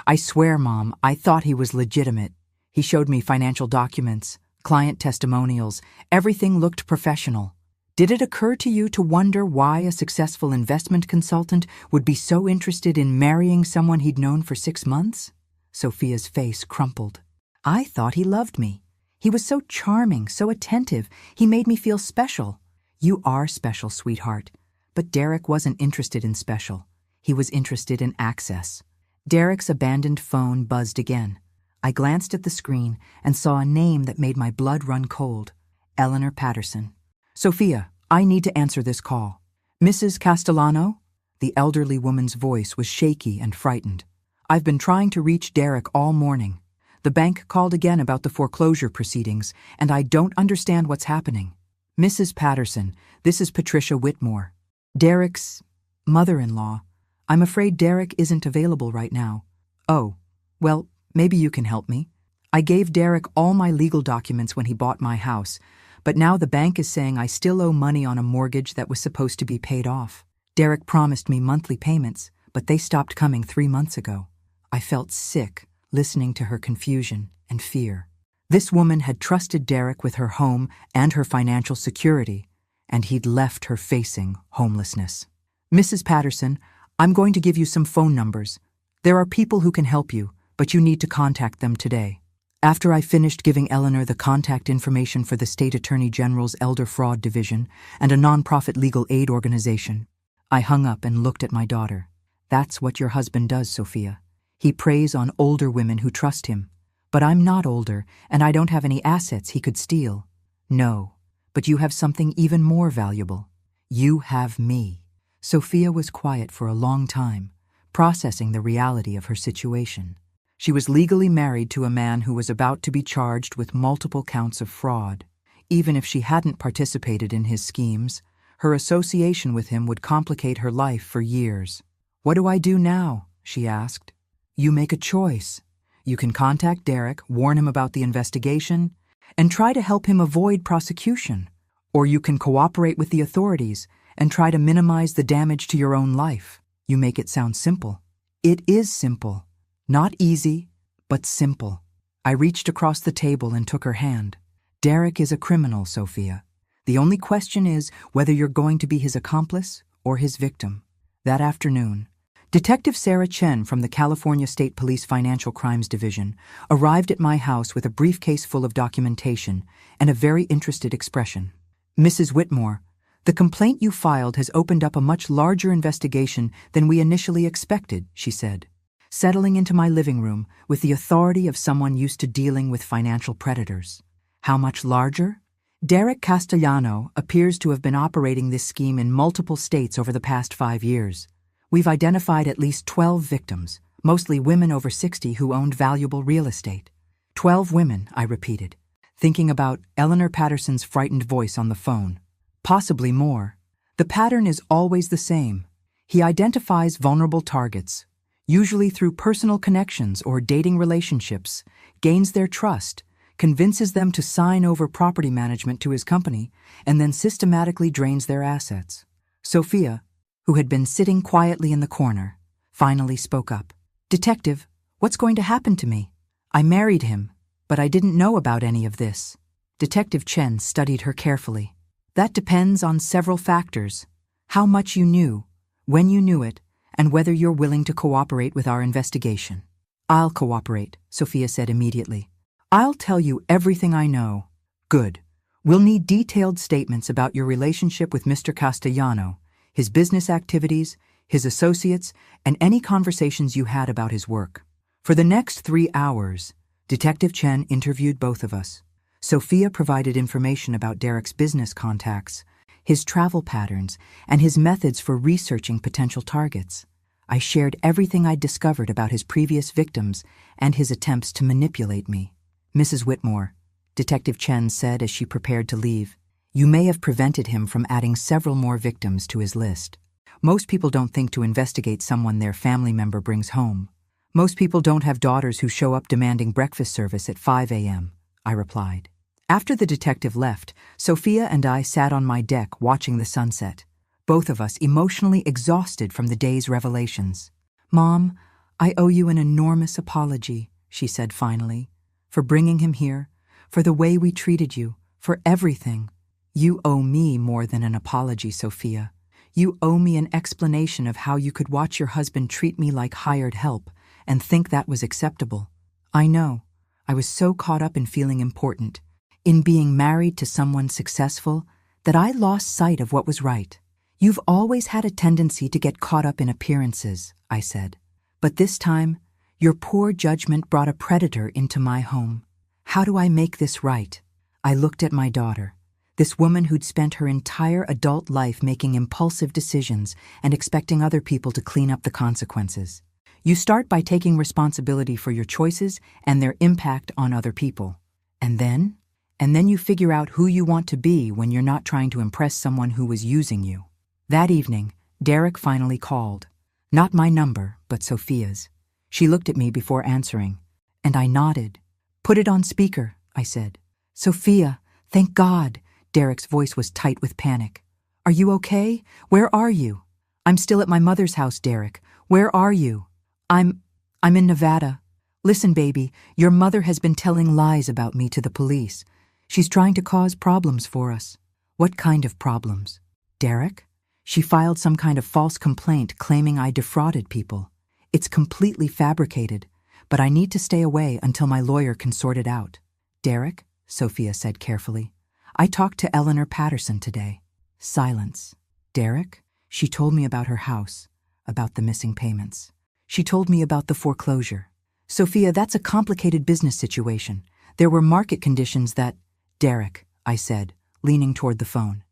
"I swear, Mom, I thought he was legitimate. He showed me financial documents, client testimonials, everything looked professional. Did it occur to you to wonder why a successful investment consultant would be so interested in marrying someone he'd known for 6 months?" Sophia's face crumpled. "I thought he loved me. He was so charming, so attentive. He made me feel special." "You are special, sweetheart." But Derek wasn't interested in special. He was interested in access. Derek's abandoned phone buzzed again. I glanced at the screen and saw a name that made my blood run cold. Eleanor Patterson. Sophia, I need to answer this call. Mrs. Castellano? The elderly woman's voice was shaky and frightened. I've been trying to reach Derek all morning. The bank called again about the foreclosure proceedings, and I don't understand what's happening. Mrs. Patterson, this is Patricia Whitmore. Derek's mother-in-law. I'm afraid Derek isn't available right now. Oh, well, maybe you can help me. I gave Derek all my legal documents when he bought my house, but now the bank is saying I still owe money on a mortgage that was supposed to be paid off. Derek promised me monthly payments, but they stopped coming 3 months ago. I felt sick listening to her confusion and fear. This woman had trusted Derek with her home and her financial security, and he'd left her facing homelessness. Mrs. Patterson, I'm going to give you some phone numbers. There are people who can help you, but you need to contact them today. After I finished giving Eleanor the contact information for the State Attorney General's Elder Fraud Division and a nonprofit legal aid organization, I hung up and looked at my daughter. That's what your husband does, Sophia. He preys on older women who trust him. But I'm not older, and I don't have any assets he could steal. No, but you have something even more valuable. You have me. Sophia was quiet for a long time, processing the reality of her situation. She was legally married to a man who was about to be charged with multiple counts of fraud. Even if she hadn't participated in his schemes, her association with him would complicate her life for years. What do I do now? She asked. You make a choice. You can contact Derek, warn him about the investigation, and try to help him avoid prosecution. Or you can cooperate with the authorities and try to minimize the damage to your own life. You make it sound simple. It is simple. Not easy, but simple. I reached across the table and took her hand. Derek is a criminal, Sophia. The only question is whether you're going to be his accomplice or his victim. That afternoon, Detective Sarah Chen from the California State Police Financial Crimes Division arrived at my house with a briefcase full of documentation and a very interested expression. Mrs. Whitmore, the complaint you filed has opened up a much larger investigation than we initially expected, she said, settling into my living room with the authority of someone used to dealing with financial predators. How much larger? Derek Castellano appears to have been operating this scheme in multiple states over the past 5 years. We've identified at least 12 victims, mostly women over 60 who owned valuable real estate. 12 women, I repeated, thinking about Eleanor Patterson's frightened voice on the phone. Possibly more. The pattern is always the same. He identifies vulnerable targets, usually through personal connections or dating relationships, gains their trust, convinces them to sign over property management to his company, and then systematically drains their assets. Sophia, who had been sitting quietly in the corner, finally spoke up. Detective, what's going to happen to me? I married him, but I didn't know about any of this. Detective Chen studied her carefully. That depends on several factors. How much you knew, when you knew it, and whether you're willing to cooperate with our investigation. I'll cooperate, Sophia said immediately. I'll tell you everything I know. Good. We'll need detailed statements about your relationship with Mr. Castellano, his business activities, his associates, and any conversations you had about his work. For the next 3 hours, Detective Chen interviewed both of us. Sophia provided information about Derek's business contacts, his travel patterns, and his methods for researching potential targets. I shared everything I'd discovered about his previous victims and his attempts to manipulate me. Mrs. Whitmore, Detective Chen said as she prepared to leave, you may have prevented him from adding several more victims to his list. Most people don't think to investigate someone their family member brings home. Most people don't have daughters who show up demanding breakfast service at 5 a.m., I replied. After the detective left, Sophia and I sat on my deck watching the sunset, both of us emotionally exhausted from the day's revelations. Mom, I owe you an enormous apology, she said finally, for bringing him here, for the way we treated you, for everything. You owe me more than an apology, Sophia. You owe me an explanation of how you could watch your husband treat me like hired help and think that was acceptable. I know. I was so caught up in feeling important, in being married to someone successful, that I lost sight of what was right. You've always had a tendency to get caught up in appearances, I said. But this time, your poor judgment brought a predator into my home. How do I make this right? I looked at my daughter, this woman who'd spent her entire adult life making impulsive decisions and expecting other people to clean up the consequences. You start by taking responsibility for your choices and their impact on other people. And then you figure out who you want to be when you're not trying to impress someone who was using you. That evening, Derek finally called. Not my number, but Sophia's. She looked at me before answering, and I nodded. Put it on speaker, I said. Sophia, thank God. Derek's voice was tight with panic. Are you okay? Where are you? I'm still at my mother's house, Derek. Where are you? I'm in Nevada. Listen, baby, your mother has been telling lies about me to the police. She's trying to cause problems for us. What kind of problems? Derek? She filed some kind of false complaint claiming I defrauded people. It's completely fabricated, but I need to stay away until my lawyer can sort it out. Derek, Sophia said carefully, I talked to Eleanor Patterson today. Silence. Derek? She told me about her house, about the missing payments. She told me about the foreclosure. Sophia, that's a complicated business situation. There were market conditions that… Derek, I said, leaning toward the phone.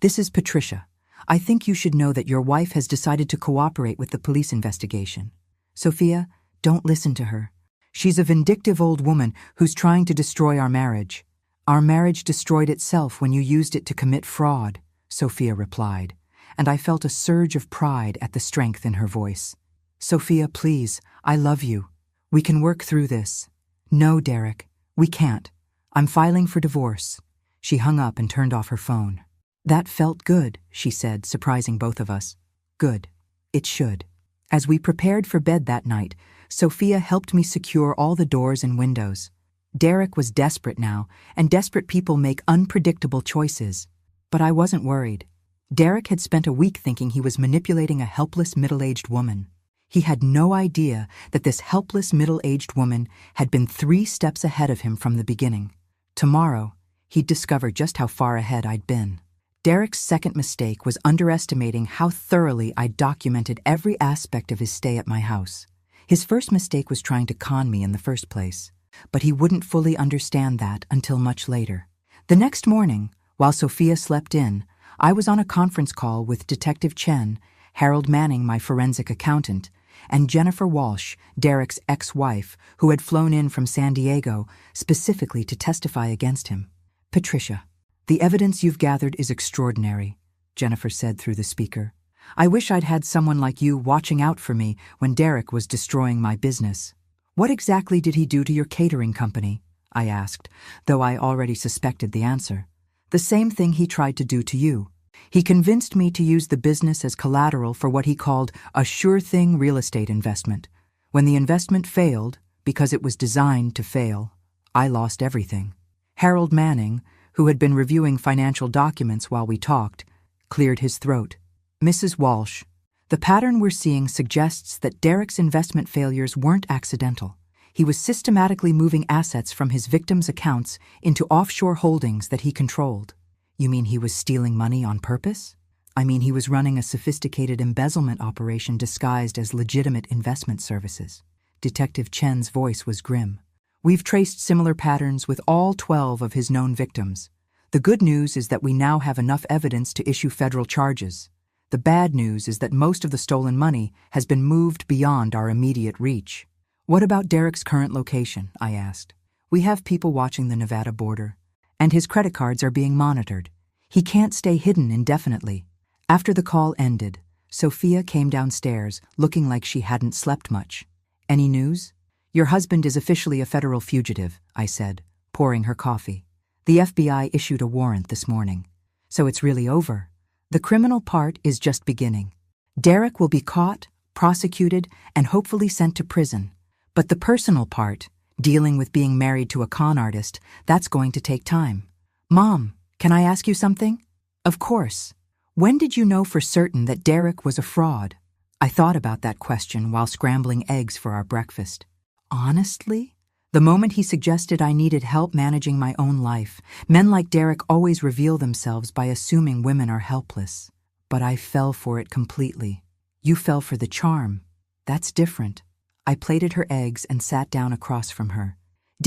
This is Patricia. I think you should know that your wife has decided to cooperate with the police investigation. Sophia, don't listen to her. She's a vindictive old woman who's trying to destroy our marriage. Our marriage destroyed itself when you used it to commit fraud, Sophia replied, and I felt a surge of pride at the strength in her voice. Sophia, please, I love you. We can work through this. No, Derek, we can't. I'm filing for divorce. She hung up and turned off her phone. That felt good, she said, surprising both of us. Good. It should. As we prepared for bed that night, Sophia helped me secure all the doors and windows. Derek was desperate now, and desperate people make unpredictable choices. But I wasn't worried. Derek had spent a week thinking he was manipulating a helpless middle-aged woman. He had no idea that this helpless middle-aged woman had been 3 steps ahead of him from the beginning. Tomorrow, he'd discover just how far ahead I'd been. Derek's second mistake was underestimating how thoroughly I documented every aspect of his stay at my house. His first mistake was trying to con me in the first place, but he wouldn't fully understand that until much later. The next morning, while Sophia slept in, I was on a conference call with Detective Chen, Harold Manning, my forensic accountant, and Jennifer Walsh, Derek's ex-wife, who had flown in from San Diego specifically to testify against him. Patricia, the evidence you've gathered is extraordinary, Jennifer said through the speaker. I wish I'd had someone like you watching out for me when Derek was destroying my business. What exactly did he do to your catering company? I asked, though I already suspected the answer. The same thing he tried to do to you. He convinced me to use the business as collateral for what he called a sure-thing real estate investment. When the investment failed, because it was designed to fail, I lost everything. Harold Manning, who had been reviewing financial documents while we talked, cleared his throat. Mrs. Walsh, the pattern we're seeing suggests that Derek's investment failures weren't accidental. He was systematically moving assets from his victims' accounts into offshore holdings that he controlled. You mean he was stealing money on purpose? I mean he was running a sophisticated embezzlement operation disguised as legitimate investment services. Detective Chen's voice was grim. We've traced similar patterns with all 12 of his known victims. The good news is that we now have enough evidence to issue federal charges. The bad news is that most of the stolen money has been moved beyond our immediate reach. What about Derek's current location? I asked. We have people watching the Nevada border, and his credit cards are being monitored. He can't stay hidden indefinitely. After the call ended, Sophia came downstairs looking like she hadn't slept much. Any news? Your husband is officially a federal fugitive, I said, pouring her coffee. The FBI issued a warrant this morning. So it's really over. The criminal part is just beginning. Derek will be caught, prosecuted, and hopefully sent to prison. But the personal part, dealing with being married to a con artist, that's going to take time. Mom, can I ask you something? Of course. When did you know for certain that Derek was a fraud? I thought about that question while scrambling eggs for our breakfast. Honestly? The moment he suggested I needed help managing my own life, men like Derek always reveal themselves by assuming women are helpless. but I fell for it completely. You fell for the charm. That's different. I plated her eggs and sat down across from her.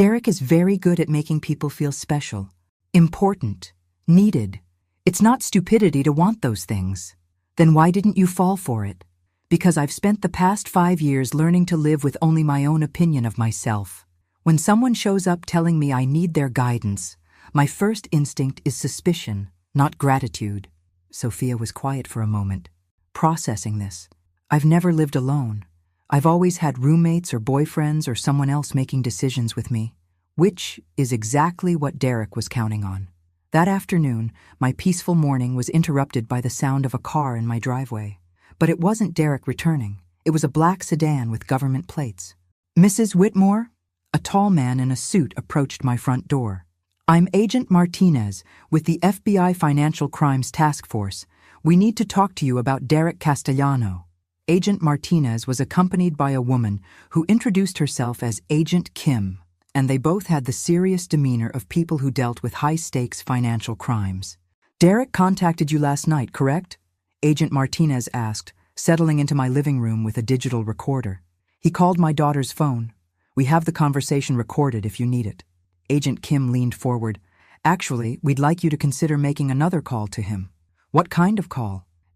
Derek is very good at making people feel special, important, needed. It's not stupidity to want those things. Then why didn't you fall for it? Because I've spent the past 5 years learning to live with only my own opinion of myself. When someone shows up telling me I need their guidance, my first instinct is suspicion, not gratitude. Sophia was quiet for a moment, processing this. I've never lived alone. I've always had roommates or boyfriends or someone else making decisions with me, which is exactly what Derek was counting on. That afternoon, my peaceful morning was interrupted by the sound of a car in my driveway. But it wasn't Derek returning. It was a black sedan with government plates. "Mrs. Whitmore?" A tall man in a suit approached my front door. "I'm Agent Martinez with the FBI Financial Crimes Task Force. We need to talk to you about Derek Castellano." Agent Martinez was accompanied by a woman who introduced herself as Agent Kim, and they both had the serious demeanor of people who dealt with high-stakes financial crimes. "Derek contacted you last night, correct?" Agent Martinez asked, settling into my living room with a digital recorder. "He called my daughter's phone. We have the conversation recorded if you need it." Agent Kim leaned forward. "Actually, we'd like you to consider making another call to him." "What kind of call?"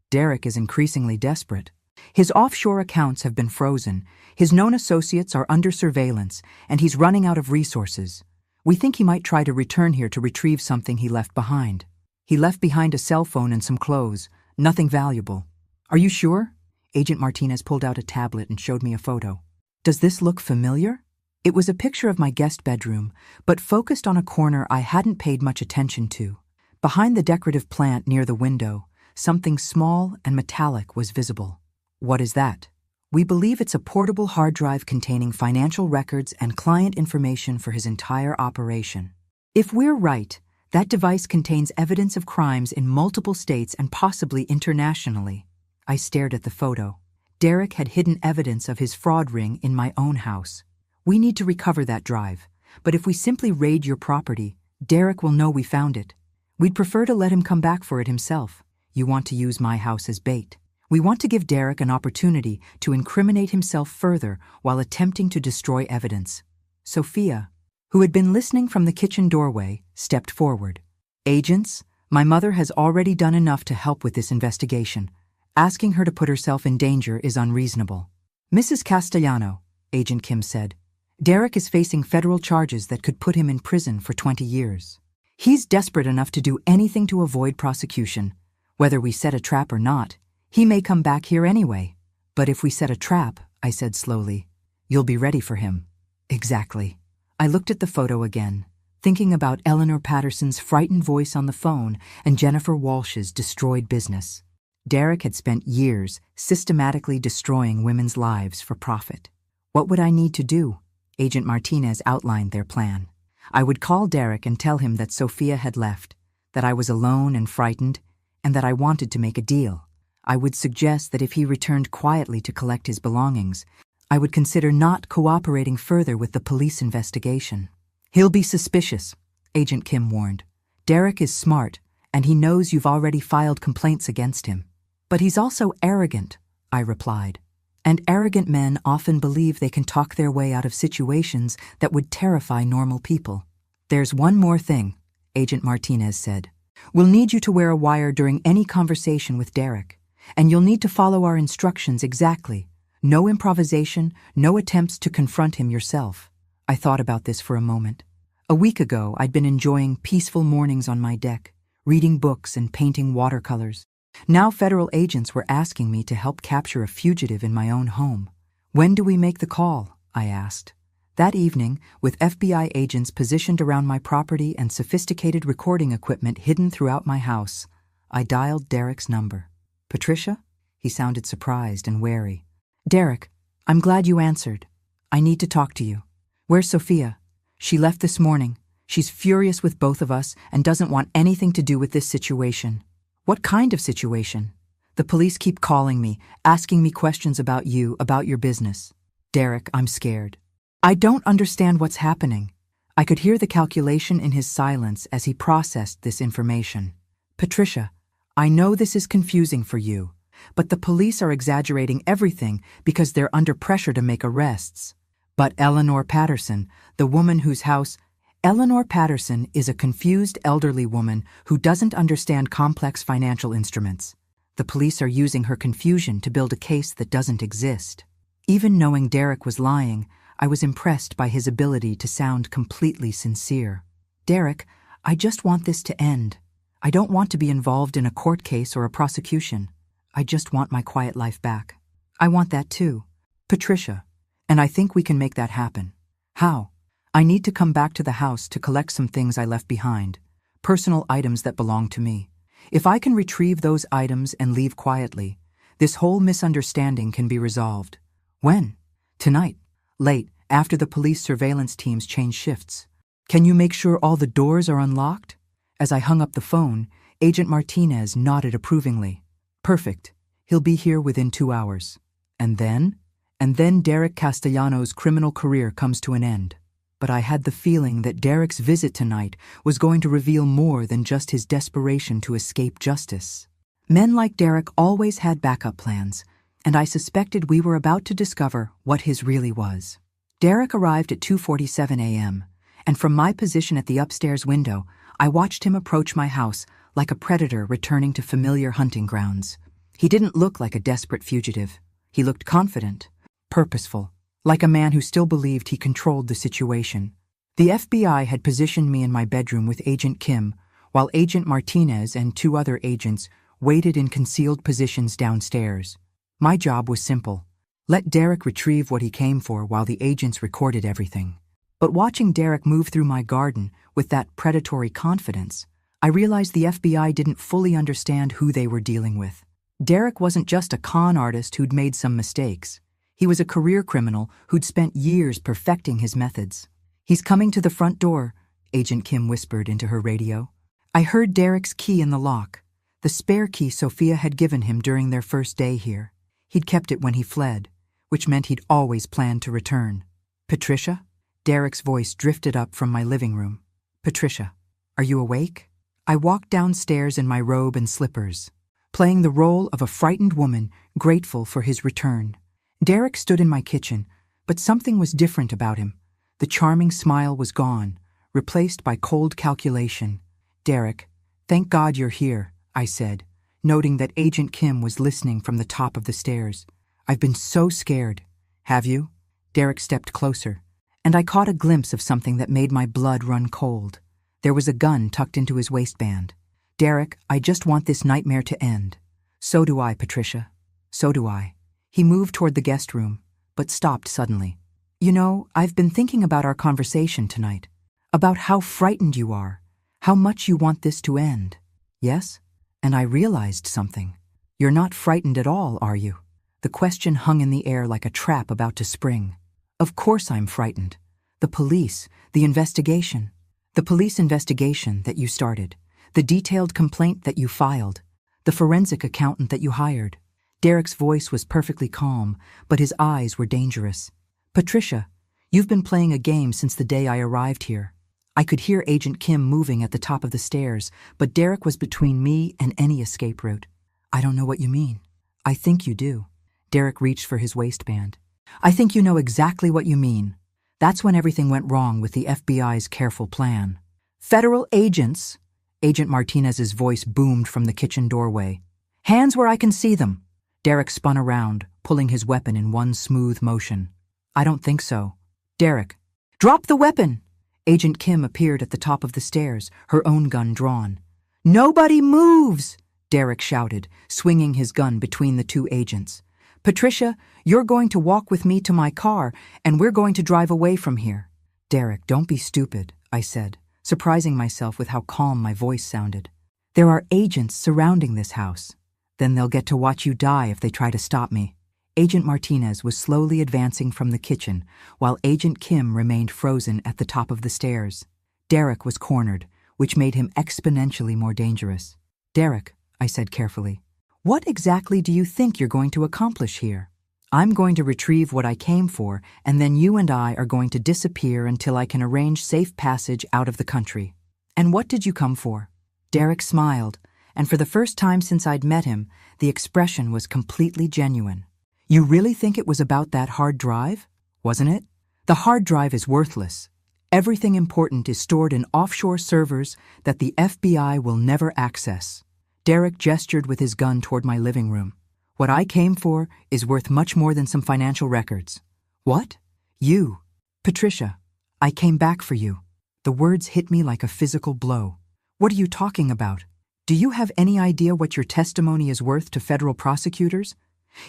Derek is increasingly desperate. His offshore accounts have been frozen, his known associates are under surveillance, and he's running out of resources. We think he might try to return here to retrieve something he left behind. He left behind a cell phone and some clothes, nothing valuable. "Are you sure?" Agent Martinez pulled out a tablet and showed me a photo. "Does this look familiar?" It was a picture of my guest bedroom, but focused on a corner I hadn't paid much attention to. Behind the decorative plant near the window, something small and metallic was visible. "What is that?" "We believe it's a portable hard drive containing financial records and client information for his entire operation. If we're right, that device contains evidence of crimes in multiple states and possibly internationally." I stared at the photo. Derek had hidden evidence of his fraud ring in my own house. "We need to recover that drive, but if we simply raid your property, Derek will know we found it. We'd prefer to let him come back for it himself. You want to use my house as bait. We want to give Derek an opportunity to incriminate himself further while attempting to destroy evidence." Sophia, who had been listening from the kitchen doorway, stepped forward. "Agents, my mother has already done enough to help with this investigation. Asking her to put herself in danger is unreasonable." "Mrs. Castellano," Agent Kim said, "Derek is facing federal charges that could put him in prison for 20 years. He's desperate enough to do anything to avoid prosecution. Whether we set a trap or not, he may come back here anyway." "But if we set a trap," I said slowly, "you'll be ready for him." "Exactly." I looked at the photo again, thinking about Eleanor Patterson's frightened voice on the phone and Jennifer Walsh's destroyed business. Derek had spent years systematically destroying women's lives for profit. What would I need to do? Agent Martinez outlined their plan. I would call Derek and tell him that Sophia had left, that I was alone and frightened, and that I wanted to make a deal. I would suggest that if he returned quietly to collect his belongings, I would consider not cooperating further with the police investigation. "He'll be suspicious," Agent Kim warned. "Derek is smart, and he knows you've already filed complaints against him." "But he's also arrogant," I replied. "And arrogant men often believe they can talk their way out of situations that would terrify normal people." "There's one more thing," Agent Martinez said. "We'll need you to wear a wire during any conversation with Derek. And you'll need to follow our instructions exactly. No improvisation, no attempts to confront him yourself." I thought about this for a moment. A week ago, I'd been enjoying peaceful mornings on my deck, reading books and painting watercolors. Now federal agents were asking me to help capture a fugitive in my own home. "When do we make the call?" I asked. That evening, with FBI agents positioned around my property and sophisticated recording equipment hidden throughout my house, I dialed Derek's number. "Patricia?" He sounded surprised and wary. "Derek, I'm glad you answered. I need to talk to you. Where's Sophia? She left this morning. She's furious with both of us and doesn't want anything to do with this situation." "What kind of situation?" "The police keep calling me, asking me questions about you, about your business." "Derek, I'm scared. I don't understand what's happening." I could hear the calculation in his silence as he processed this information. "Patricia, I know this is confusing for you, but the police are exaggerating everything because they're under pressure to make arrests. But Eleanor Patterson, the woman whose house... Eleanor Patterson is a confused elderly woman who doesn't understand complex financial instruments. The police are using her confusion to build a case that doesn't exist. Even knowing Derek was lying, I was impressed by his ability to sound completely sincere. Derek, I just want this to end. I don't want to be involved in a court case or a prosecution. I just want my quiet life back. I want that too, Patricia, and I think we can make that happen. How? I need to come back to the house to collect some things I left behind, personal items that belong to me. If I can retrieve those items and leave quietly, this whole misunderstanding can be resolved. When? Tonight. Late, after the police surveillance teams change shifts. Can you make sure all the doors are unlocked? As I hung up the phone, Agent Martinez nodded approvingly. Perfect. He'll be here within 2 hours. And then? And then Derek Castellanos' criminal career comes to an end. But I had the feeling that Derek's visit tonight was going to reveal more than just his desperation to escape justice. Men like Derek always had backup plans, and I suspected we were about to discover what his really was. Derek arrived at 2:47 a.m., and from my position at the upstairs window, I watched him approach my house like a predator returning to familiar hunting grounds. He didn't look like a desperate fugitive. He looked confident, purposeful, like a man who still believed he controlled the situation. The FBI had positioned me in my bedroom with Agent Kim, while Agent Martinez and 2 other agents waited in concealed positions downstairs. My job was simple. Let Derek retrieve what he came for while the agents recorded everything. But watching Derek move through my garden with that predatory confidence, I realized the FBI didn't fully understand who they were dealing with. Derek wasn't just a con artist who'd made some mistakes. He was a career criminal who'd spent years perfecting his methods. He's coming to the front door, Agent Kim whispered into her radio. I heard Derek's key in the lock, the spare key Sophia had given him during their first day here. He'd kept it when he fled, which meant he'd always planned to return. Patricia? Derek's voice drifted up from my living room. Patricia, are you awake? I walked downstairs in my robe and slippers, playing the role of a frightened woman grateful for his return. Derek stood in my kitchen, but something was different about him. The charming smile was gone, replaced by cold calculation. Derek, thank God you're here, I said, noting that Agent Kim was listening from the top of the stairs. I've been so scared. Have you? Derek stepped closer, and I caught a glimpse of something that made my blood run cold. There was a gun tucked into his waistband. Derek, I just want this nightmare to end. So do I, Patricia. So do I. He moved toward the guest room, but stopped suddenly. You know, I've been thinking about our conversation tonight, about how frightened you are, how much you want this to end. Yes? And I realized something. You're not frightened at all, are you? The question hung in the air like a trap about to spring. Of course I'm frightened. The police, the investigation. The police investigation that you started, the detailed complaint that you filed, the forensic accountant that you hired. Derek's voice was perfectly calm, but his eyes were dangerous. Patricia, you've been playing a game since the day I arrived here. I could hear Agent Kim moving at the top of the stairs, but Derek was between me and any escape route. I don't know what you mean. I think you do. Derek reached for his waistband. I think you know exactly what you mean. That's when everything went wrong with the FBI's careful plan. Federal agents, Agent Martinez's voice boomed from the kitchen doorway. Hands where I can see them. Derek spun around, pulling his weapon in one smooth motion. I don't think so. Derek, drop the weapon! Agent Kim appeared at the top of the stairs, her own gun drawn. Nobody moves! Derek shouted, swinging his gun between the 2 agents. Patricia, you're going to walk with me to my car, and we're going to drive away from here. Derek, don't be stupid, I said, surprising myself with how calm my voice sounded. There are agents surrounding this house. Then they'll get to watch you die if they try to stop me. Agent Martinez was slowly advancing from the kitchen, while Agent Kim remained frozen at the top of the stairs. Derek was cornered, which made him exponentially more dangerous. Derek, I said carefully, what exactly do you think you're going to accomplish here? I'm going to retrieve what I came for, and then you and I are going to disappear until I can arrange safe passage out of the country. And what did you come for? Derek smiled, and for the first time since I'd met him, the expression was completely genuine. "You really think it was about that hard drive? Wasn't it? The hard drive is worthless. Everything important is stored in offshore servers that the FBI will never access." Derek gestured with his gun toward my living room. "What I came for is worth much more than some financial records." "What?" "You. Patricia. I came back for you." The words hit me like a physical blow. "What are you talking about? Do you have any idea what your testimony is worth to federal prosecutors?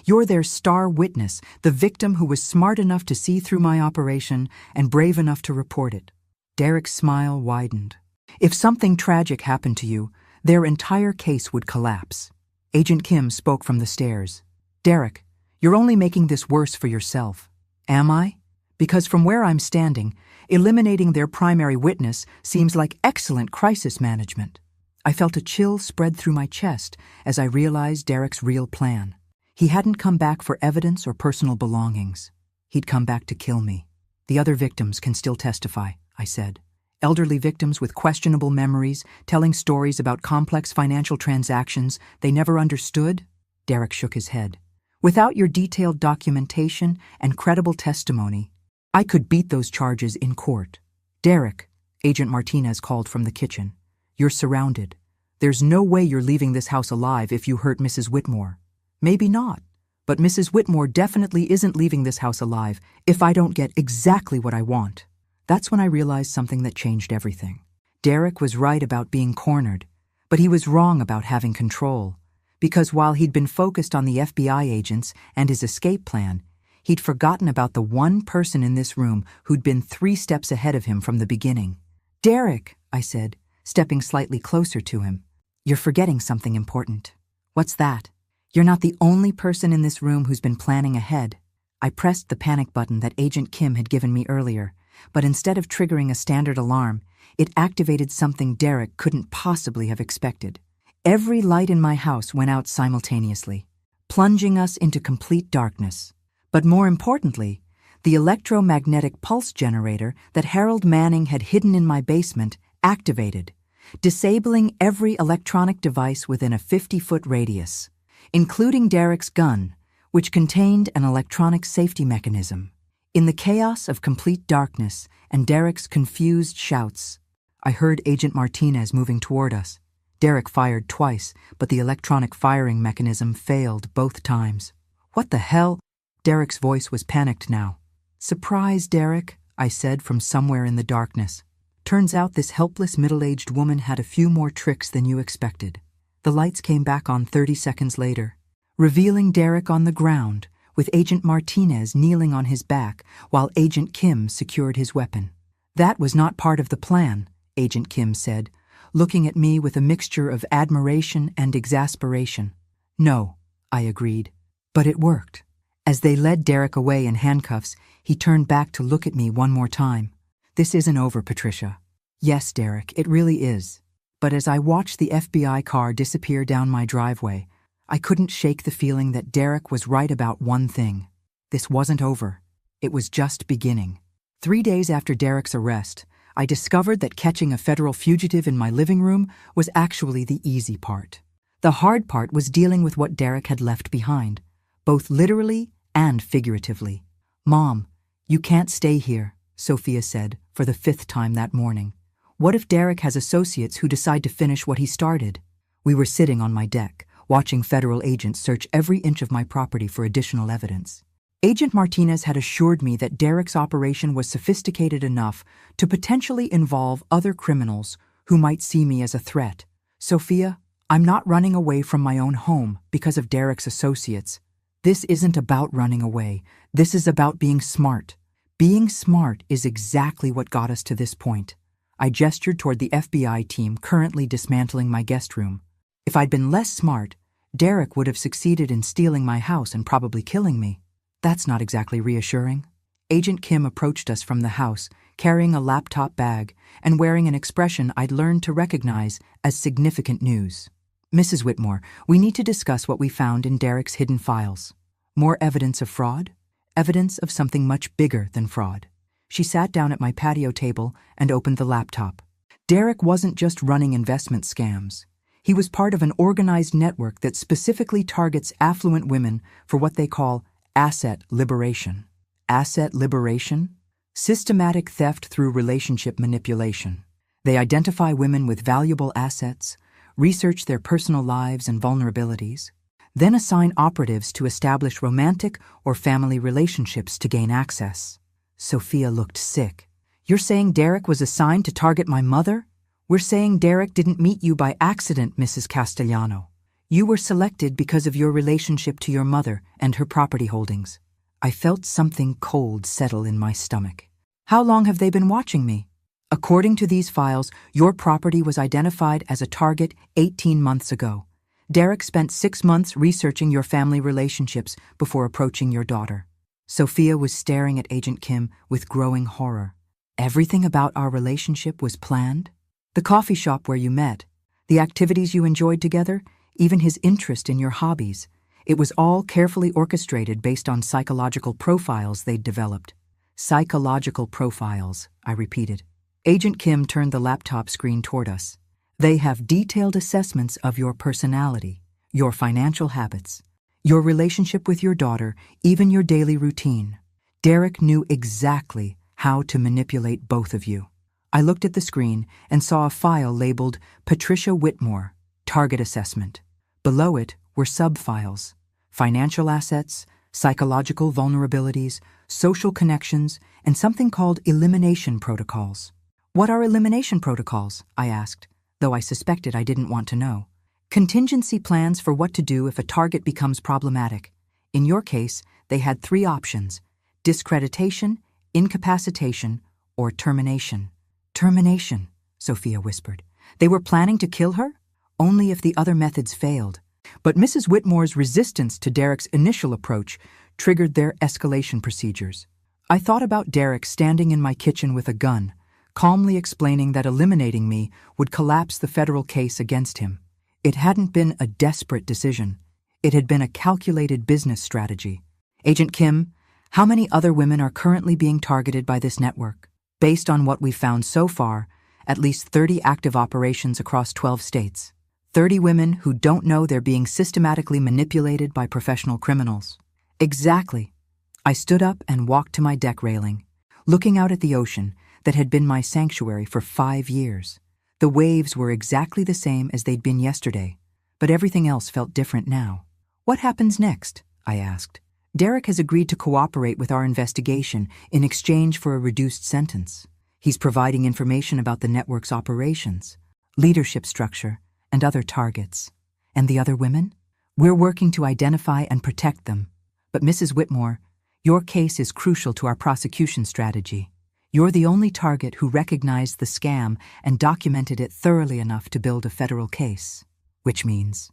You're their star witness, the victim who was smart enough to see through my operation and brave enough to report it." Derek's smile widened. "If something tragic happened to you, their entire case would collapse." Agent Kim spoke from the stairs. "Derek, you're only making this worse for yourself." "Am I? Because from where I'm standing, eliminating their primary witness seems like excellent crisis management." I felt a chill spread through my chest as I realized Derek's real plan. He hadn't come back for evidence or personal belongings. He'd come back to kill me. "The other victims can still testify," I said. "Elderly victims with questionable memories, telling stories about complex financial transactions they never understood." Derek shook his head. "Without your detailed documentation and credible testimony, I could beat those charges in court." "Derek," Agent Martinez called from the kitchen, "you're surrounded. There's no way you're leaving this house alive if you hurt Mrs. Whitmore." "Maybe not, but Mrs. Whitmore definitely isn't leaving this house alive if I don't get exactly what I want." That's when I realized something that changed everything. Derek was right about being cornered, but he was wrong about having control, because while he'd been focused on the FBI agents and his escape plan, he'd forgotten about the one person in this room who'd been 3 steps ahead of him from the beginning. "Derek," I said, stepping slightly closer to him, "you're forgetting something important." "What's that?" "You're not the only person in this room who's been planning ahead." I pressed the panic button that Agent Kim had given me earlier, but instead of triggering a standard alarm, it activated something Derek couldn't possibly have expected. Every light in my house went out simultaneously, plunging us into complete darkness. But more importantly, the electromagnetic pulse generator that Harold Manning had hidden in my basement activated, disabling every electronic device within a 50-foot radius, including Derek's gun, which contained an electronic safety mechanism. In the chaos of complete darkness and Derek's confused shouts, I heard Agent Martinez moving toward us. Derek fired twice, but the electronic firing mechanism failed both times. "What the hell?" Derek's voice was panicked now. "Surprise, Derek," I said from somewhere in the darkness. "Turns out this helpless middle-aged woman had a few more tricks than you expected." The lights came back on 30 seconds later, revealing Derek on the ground, with Agent Martinez kneeling on his back while Agent Kim secured his weapon. "That was not part of the plan," Agent Kim said, looking at me with a mixture of admiration and exasperation. "No," I agreed, "but it worked." As they led Derek away in handcuffs, he turned back to look at me one more time. "This isn't over, Patricia." "Yes, Derek, it really is." But as I watched the FBI car disappear down my driveway, I couldn't shake the feeling that Derek was right about one thing. This wasn't over. It was just beginning. 3 days after Derek's arrest, I discovered that catching a federal fugitive in my living room was actually the easy part. The hard part was dealing with what Derek had left behind, both literally and figuratively. "Mom, you can't stay here," Sophia said for the 5th time that morning. "What if Derek has associates who decide to finish what he started?" We were sitting on my deck, watching federal agents search every inch of my property for additional evidence. Agent Martinez had assured me that Derek's operation was sophisticated enough to potentially involve other criminals who might see me as a threat. "Sophia, I'm not running away from my own home because of Derek's associates. This isn't about running away. This is about being smart. Being smart is exactly what got us to this point." I gestured toward the FBI team currently dismantling my guest room. "If I'd been less smart, Derek would have succeeded in stealing my house and probably killing me." "That's not exactly reassuring." Agent Kim approached us from the house, carrying a laptop bag and wearing an expression I'd learned to recognize as significant news. "Mrs. Whitmore, we need to discuss what we found in Derek's hidden files. More evidence of fraud? Evidence of something much bigger than fraud." She sat down at my patio table and opened the laptop. Derek wasn't just running investment scams. He was part of an organized network that specifically targets affluent women for what they call asset liberation. Asset liberation? Systematic theft through relationship manipulation. They identify women with valuable assets, research their personal lives and vulnerabilities, then assign operatives to establish romantic or family relationships to gain access. Sophia looked sick. You're saying Derek was assigned to target my mother? We're saying Derek didn't meet you by accident, Mrs. Castellano. You were selected because of your relationship to your mother and her property holdings. I felt something cold settle in my stomach. How long have they been watching me? According to these files, your property was identified as a target 18 months ago. Derek spent 6 months researching your family relationships before approaching your daughter. Sophia was staring at Agent Kim with growing horror. Everything about our relationship was planned? The coffee shop where you met, the activities you enjoyed together, even his interest in your hobbies. It was all carefully orchestrated based on psychological profiles they'd developed. Psychological profiles, I repeated. Agent Kim turned the laptop screen toward us. They have detailed assessments of your personality, your financial habits, your relationship with your daughter, even your daily routine. Derek knew exactly how to manipulate both of you. I looked at the screen and saw a file labeled Patricia Whitmore, Target Assessment. Below it were sub-files: financial assets, psychological vulnerabilities, social connections, and something called elimination protocols. What are elimination protocols? I asked, though I suspected I didn't want to know. Contingency plans for what to do if a target becomes problematic. In your case, they had 3 options: discreditation, incapacitation, or termination. Termination, Sophia whispered. They were planning to kill her? Only if the other methods failed. But Mrs. Whitmore's resistance to Derek's initial approach triggered their escalation procedures. I thought about Derek standing in my kitchen with a gun, calmly explaining that eliminating me would collapse the federal case against him. It hadn't been a desperate decision. It had been a calculated business strategy. Agent Kim, how many other women are currently being targeted by this network? Based on what we've found so far, at least 30 active operations across 12 states. 30 women who don't know they're being systematically manipulated by professional criminals. Exactly. I stood up and walked to my deck railing, looking out at the ocean that had been my sanctuary for 5 years. The waves were exactly the same as they'd been yesterday, but everything else felt different now. What happens next? I asked. Derek has agreed to cooperate with our investigation in exchange for a reduced sentence. He's providing information about the network's operations, leadership structure, and other targets. And the other women? We're working to identify and protect them. But Mrs. Whitmore, your case is crucial to our prosecution strategy. You're the only target who recognized the scam and documented it thoroughly enough to build a federal case. Which means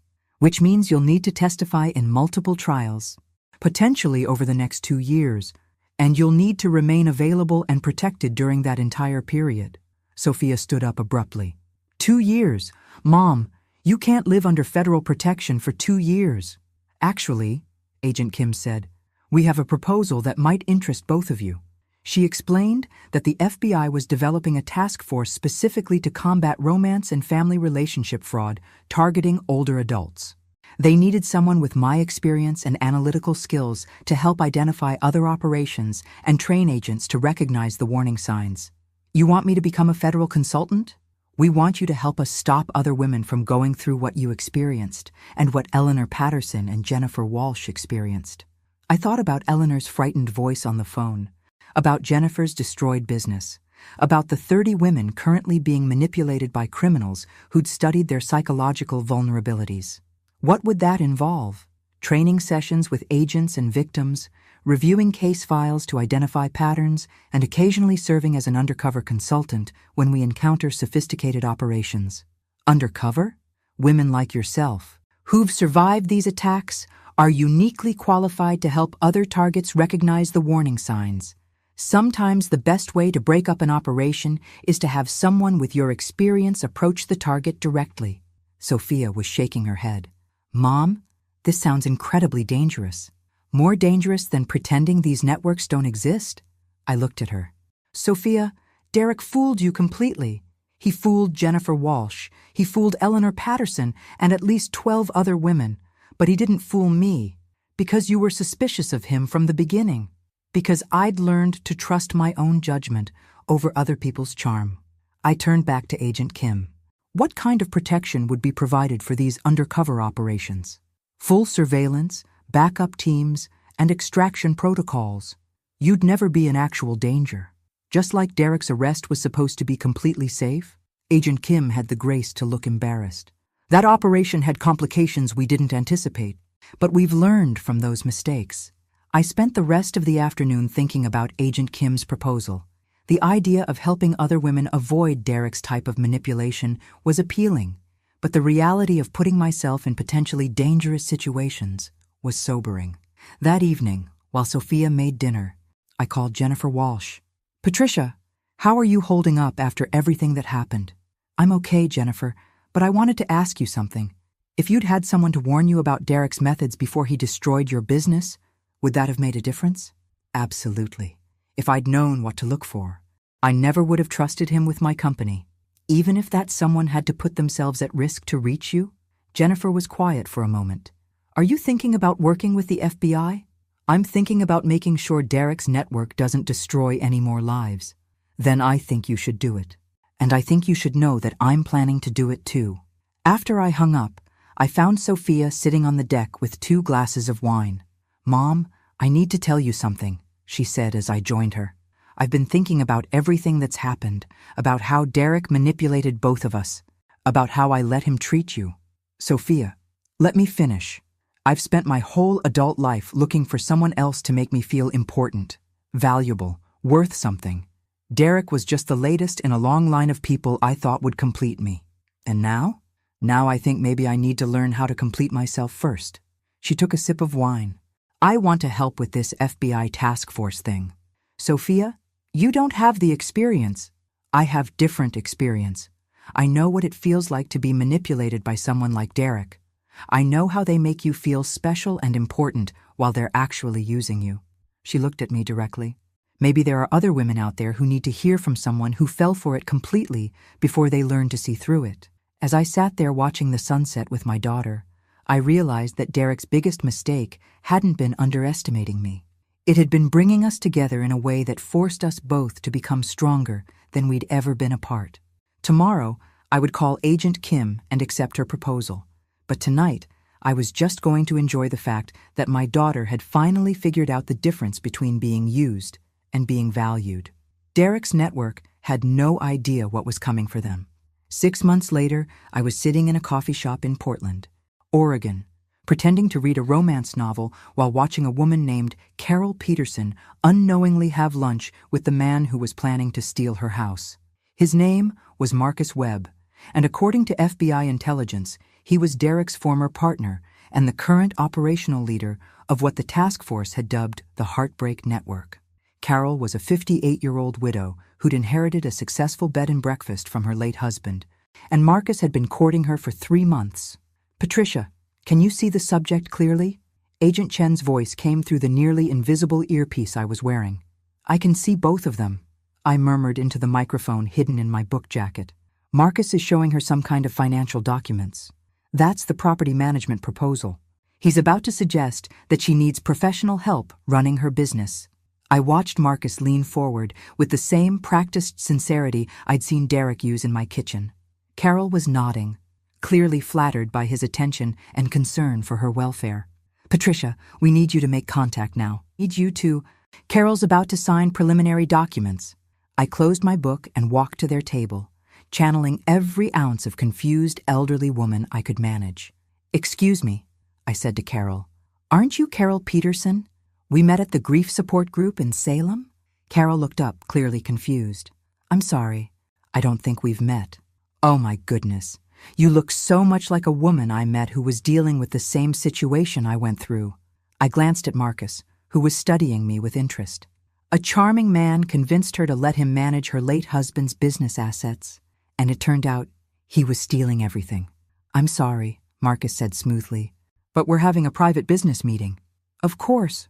you'll need to testify in multiple trials, potentially over the next 2 years, and you'll need to remain available and protected during that entire period. Sophia stood up abruptly. 2 years? Mom, you can't live under federal protection for 2 years. Actually, Agent Kim said, we have a proposal that might interest both of you. She explained that the FBI was developing a task force specifically to combat romance and family relationship fraud targeting older adults. They needed someone with my experience and analytical skills to help identify other operations and train agents to recognize the warning signs. You want me to become a federal consultant? We want you to help us stop other women from going through what you experienced and what Eleanor Patterson and Jennifer Walsh experienced. I thought about Eleanor's frightened voice on the phone, about Jennifer's destroyed business, about the 30 women currently being manipulated by criminals who'd studied their psychological vulnerabilities. What would that involve? Training sessions with agents and victims, reviewing case files to identify patterns, and occasionally serving as an undercover consultant when we encounter sophisticated operations. Undercover? Women like yourself, who've survived these attacks, are uniquely qualified to help other targets recognize the warning signs. Sometimes the best way to break up an operation is to have someone with your experience approach the target directly. Sophia was shaking her head. Mom, this sounds incredibly dangerous. More dangerous than pretending these networks don't exist? I looked at her. Sophia, Derek fooled you completely. He fooled Jennifer Walsh, he fooled Eleanor Patterson, and at least 12 other women. But he didn't fool me, because you were suspicious of him from the beginning. Because I'd learned to trust my own judgment over other people's charm. I turned back to Agent Kim. What kind of protection would be provided for these undercover operations? Full surveillance, backup teams, and extraction protocols. You'd never be in actual danger. Just like Derek's arrest was supposed to be completely safe, Agent Kim had the grace to look embarrassed. That operation had complications we didn't anticipate, but we've learned from those mistakes. I spent the rest of the afternoon thinking about Agent Kim's proposal. The idea of helping other women avoid Derek's type of manipulation was appealing, but the reality of putting myself in potentially dangerous situations was sobering. That evening, while Sophia made dinner, I called Jennifer Walsh. "Patricia, how are you holding up after everything that happened?" "I'm okay, Jennifer, but I wanted to ask you something. If you'd had someone to warn you about Derek's methods before he destroyed your business, would that have made a difference?" "Absolutely. If I'd known what to look for. I never would have trusted him with my company, even if that someone had to put themselves at risk to reach you." Jennifer was quiet for a moment. "Are you thinking about working with the FBI?" "I'm thinking about making sure Derek's network doesn't destroy any more lives." "Then I think you should do it. And I think you should know that I'm planning to do it too." After I hung up, I found Sophia sitting on the deck with 2 glasses of wine. "Mom, I need to tell you something," she said as I joined her. "I've been thinking about everything that's happened, about how Derek manipulated both of us, about how I let him treat you." "Sophia, let me finish. I've spent my whole adult life looking for someone else to make me feel important, valuable, worth something. Derek was just the latest in a long line of people I thought would complete me. And now? Now I think maybe I need to learn how to complete myself first." She took a sip of wine. "I want to help with this FBI task force thing." "Sophia, you don't have the experience." "I have different experience. I know what it feels like to be manipulated by someone like Derek. I know how they make you feel special and important while they're actually using you." She looked at me directly. "Maybe there are other women out there who need to hear from someone who fell for it completely before they learn to see through it." As I sat there watching the sunset with my daughter, I realized that Derek's biggest mistake hadn't been underestimating me. It had been bringing us together in a way that forced us both to become stronger than we'd ever been apart. Tomorrow, I would call Agent Kim and accept her proposal. But tonight, I was just going to enjoy the fact that my daughter had finally figured out the difference between being used and being valued. Derek's network had no idea what was coming for them. 6 months later, I was sitting in a coffee shop in Portland, Oregon, pretending to read a romance novel while watching a woman named Carol Peterson unknowingly have lunch with the man who was planning to steal her house. His name was Marcus Webb, and according to FBI intelligence, he was Derek's former partner and the current operational leader of what the task force had dubbed the Heartbreak Network. Carol was a 58-year-old widow who'd inherited a successful bed and breakfast from her late husband, and Marcus had been courting her for 3 months. "Patricia, can you see the subject clearly?" Agent Chen's voice came through the nearly invisible earpiece I was wearing. "I can see both of them," I murmured into the microphone hidden in my book jacket. "Marcus is showing her some kind of financial documents. That's the property management proposal. He's about to suggest that she needs professional help running her business." I watched Marcus lean forward with the same practiced sincerity I'd seen Derek use in my kitchen. Carol was nodding, clearly flattered by his attention and concern for her welfare. "Patricia, we need you to make contact now. Need you to..." "Carol's about to sign preliminary documents." I closed my book and walked to their table, channeling every ounce of confused elderly woman I could manage. "Excuse me," I said to Carol. "Aren't you Carol Peterson? We met at the grief support group in Salem?" Carol looked up, clearly confused. "I'm sorry. I don't think we've met." "Oh my goodness. You look so much like a woman I met who was dealing with the same situation I went through." I glanced at Marcus, who was studying me with interest. A charming man convinced her to let him manage her late husband's business assets, and it turned out he was stealing everything. "I'm sorry," Marcus said smoothly, "but we're having a private business meeting." Of course.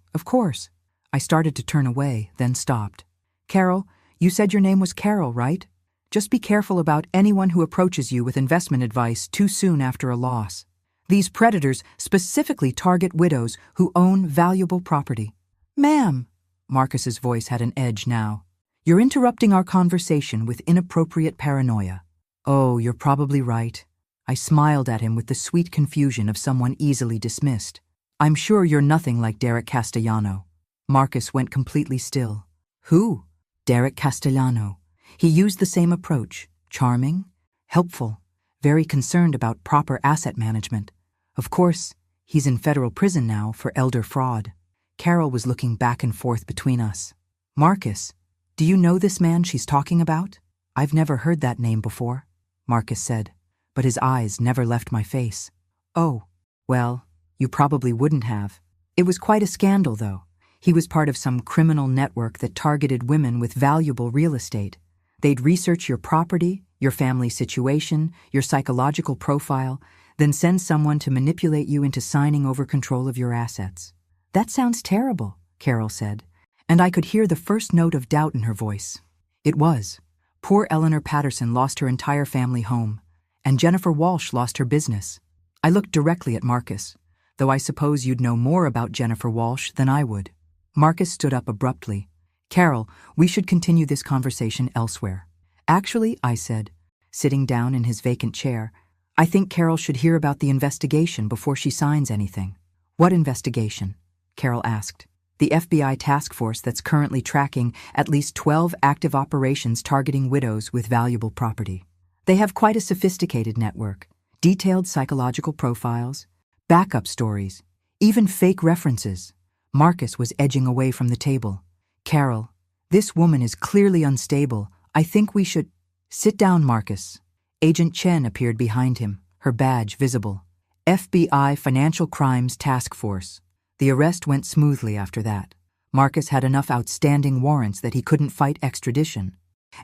I started to turn away, then stopped. "Carol, you said your name was Carol, right?" Just be careful about anyone who approaches you with investment advice too soon after a loss. These predators specifically target widows who own valuable property. Ma'am, Marcus's voice had an edge now. You're interrupting our conversation with inappropriate paranoia. Oh, you're probably right. I smiled at him with the sweet confusion of someone easily dismissed. I'm sure you're nothing like Derek Castellano. Marcus went completely still. Who? Derek Castellano. He used the same approach. Charming, helpful, very concerned about proper asset management. Of course, he's in federal prison now for elder fraud. Carol was looking back and forth between us. Marcus, do you know this man she's talking about? I've never heard that name before, Marcus said, but his eyes never left my face. Oh, well, you probably wouldn't have. It was quite a scandal, though. He was part of some criminal network that targeted women with valuable real estate. They'd research your property, your family situation, your psychological profile, then send someone to manipulate you into signing over control of your assets. That sounds terrible, Carol said, and I could hear the first note of doubt in her voice. It was. Poor Eleanor Patterson lost her entire family home, and Jennifer Walsh lost her business. I looked directly at Marcus, though I suppose you'd know more about Jennifer Walsh than I would. Marcus stood up abruptly. Carol, we should continue this conversation elsewhere. Actually, I said, sitting down in his vacant chair, I think Carol should hear about the investigation before she signs anything. What investigation? Carol asked. The FBI task force that's currently tracking at least 12 active operations targeting widows with valuable property. They have quite a sophisticated network, detailed psychological profiles, backup stories, even fake references. Marcus was edging away from the table. Carol, this woman is clearly unstable. I think we should... Sit down, Marcus. Agent Chen appeared behind him, her badge visible. FBI Financial Crimes Task Force. The arrest went smoothly after that. Marcus had enough outstanding warrants that he couldn't fight extradition,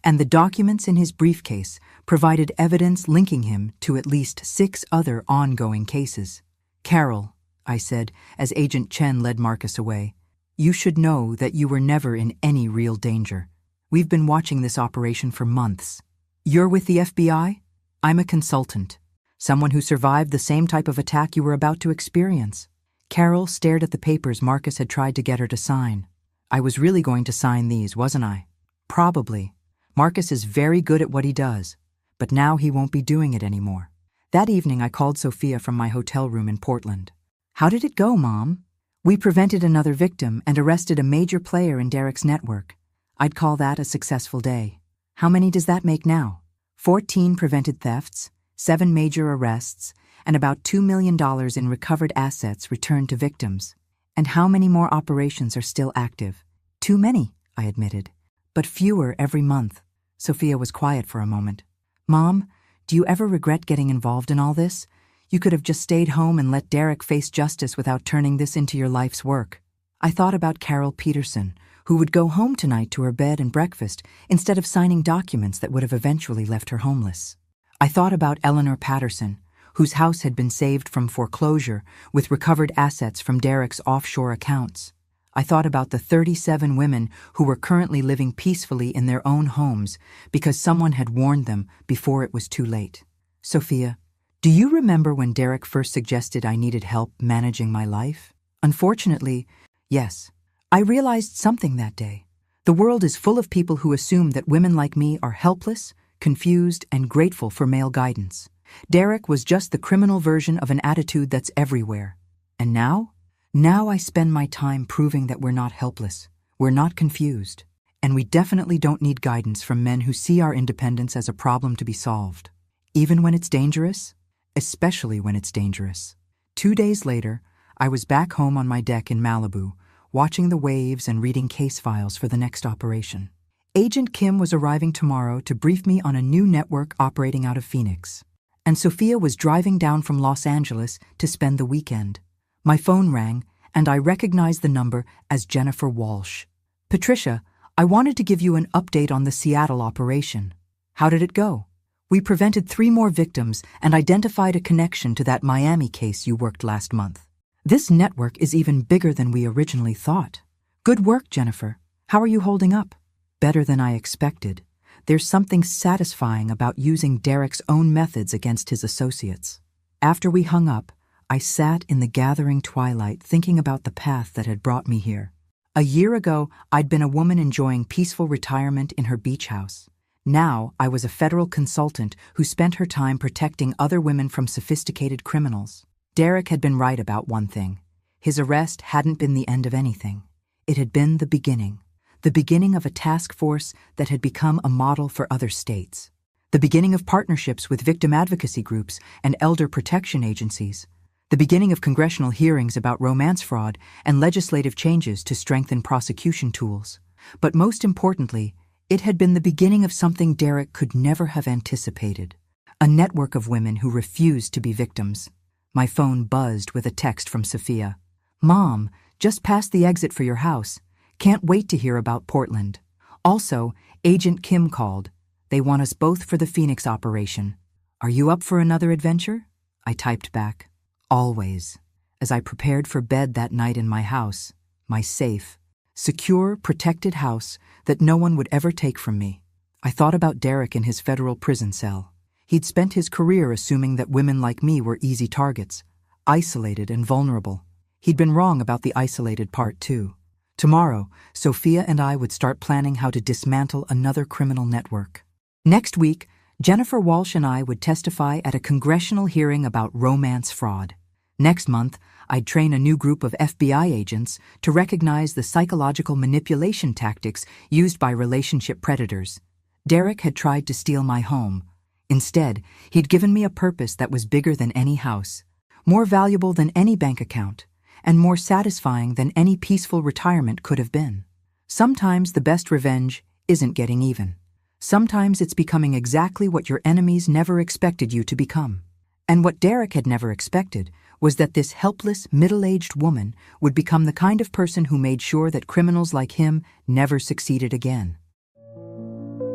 and the documents in his briefcase provided evidence linking him to at least 6 other ongoing cases. Carol, I said, as Agent Chen led Marcus away, you should know that you were never in any real danger. We've been watching this operation for months. You're with the FBI? I'm a consultant, someone who survived the same type of attack you were about to experience. Carol stared at the papers Marcus had tried to get her to sign. I was really going to sign these, wasn't I? Probably. Marcus is very good at what he does, but now he won't be doing it anymore. That evening I called Sophia from my hotel room in Portland. How did it go, Mom? We prevented another victim and arrested a major player in Derek's network. I'd call that a successful day. How many does that make now? 14 prevented thefts, 7 major arrests, and about $2 million in recovered assets returned to victims. And how many more operations are still active? Too many, I admitted, but fewer every month. Sophia was quiet for a moment. Mom, do you ever regret getting involved in all this? You could have just stayed home and let Derek face justice without turning this into your life's work. I thought about Carol Peterson, who would go home tonight to her bed and breakfast instead of signing documents that would have eventually left her homeless. I thought about Eleanor Patterson, whose house had been saved from foreclosure with recovered assets from Derek's offshore accounts. I thought about the 37 women who were currently living peacefully in their own homes because someone had warned them before it was too late. Sophia, do you remember when Derek first suggested I needed help managing my life? Unfortunately, yes. I realized something that day. The world is full of people who assume that women like me are helpless, confused, and grateful for male guidance. Derek was just the criminal version of an attitude that's everywhere. And now? Now I spend my time proving that we're not helpless, we're not confused, and we definitely don't need guidance from men who see our independence as a problem to be solved. Even when it's dangerous? Especially when it's dangerous. 2 days later, I was back home on my deck in Malibu, watching the waves and reading case files for the next operation. Agent Kim was arriving tomorrow to brief me on a new network operating out of Phoenix, and Sophia was driving down from Los Angeles to spend the weekend. My phone rang, and I recognized the number as Jennifer Walsh. Patricia, I wanted to give you an update on the Seattle operation. How did it go? We prevented 3 more victims and identified a connection to that Miami case you worked last month. This network is even bigger than we originally thought. Good work, Jennifer. How are you holding up? Better than I expected. there's something satisfying about using Derek's own methods against his associates. After we hung up, I sat in the gathering twilight thinking about the path that had brought me here. A year ago, I'd been a woman enjoying peaceful retirement in her beach house. Now, I was a federal consultant who spent her time protecting other women from sophisticated criminals. Derek had been right about one thing. His arrest hadn't been the end of anything. It had been the beginning of a task force that had become a model for other states. The beginning of partnerships with victim advocacy groups and elder protection agencies. The beginning of congressional hearings about romance fraud and legislative changes to strengthen prosecution tools. But most importantly, it had been the beginning of something Derek could never have anticipated. A network of women who refused to be victims. My phone buzzed with a text from Sophia. "Mom, just past the exit for your house. Can't wait to hear about Portland. Also, Agent Kim called. They want us both for the Phoenix operation. Are you up for another adventure?" I typed back. Always. As I prepared for bed that night in my house, my safe, secure, protected house that no one would ever take from me, I thought about Derek in his federal prison cell. He'd spent his career assuming that women like me were easy targets, isolated and vulnerable. He'd been wrong about the isolated part, too. Tomorrow, Sophia and I would start planning how to dismantle another criminal network. Next week, Jennifer Walsh and I would testify at a congressional hearing about romance fraud. Next month, I'd train a new group of FBI agents to recognize the psychological manipulation tactics used by relationship predators. Derek had tried to steal my home. Instead, he'd given me a purpose that was bigger than any house, more valuable than any bank account, and more satisfying than any peaceful retirement could have been. Sometimes the best revenge isn't getting even. Sometimes it's becoming exactly what your enemies never expected you to become. And what Derek had never expected was that this helpless, middle-aged woman would become the kind of person who made sure that criminals like him never succeeded again.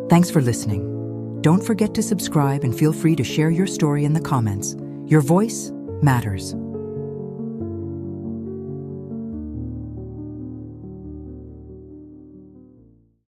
Thanks for listening. Don't forget to subscribe and feel free to share your story in the comments. Your voice matters.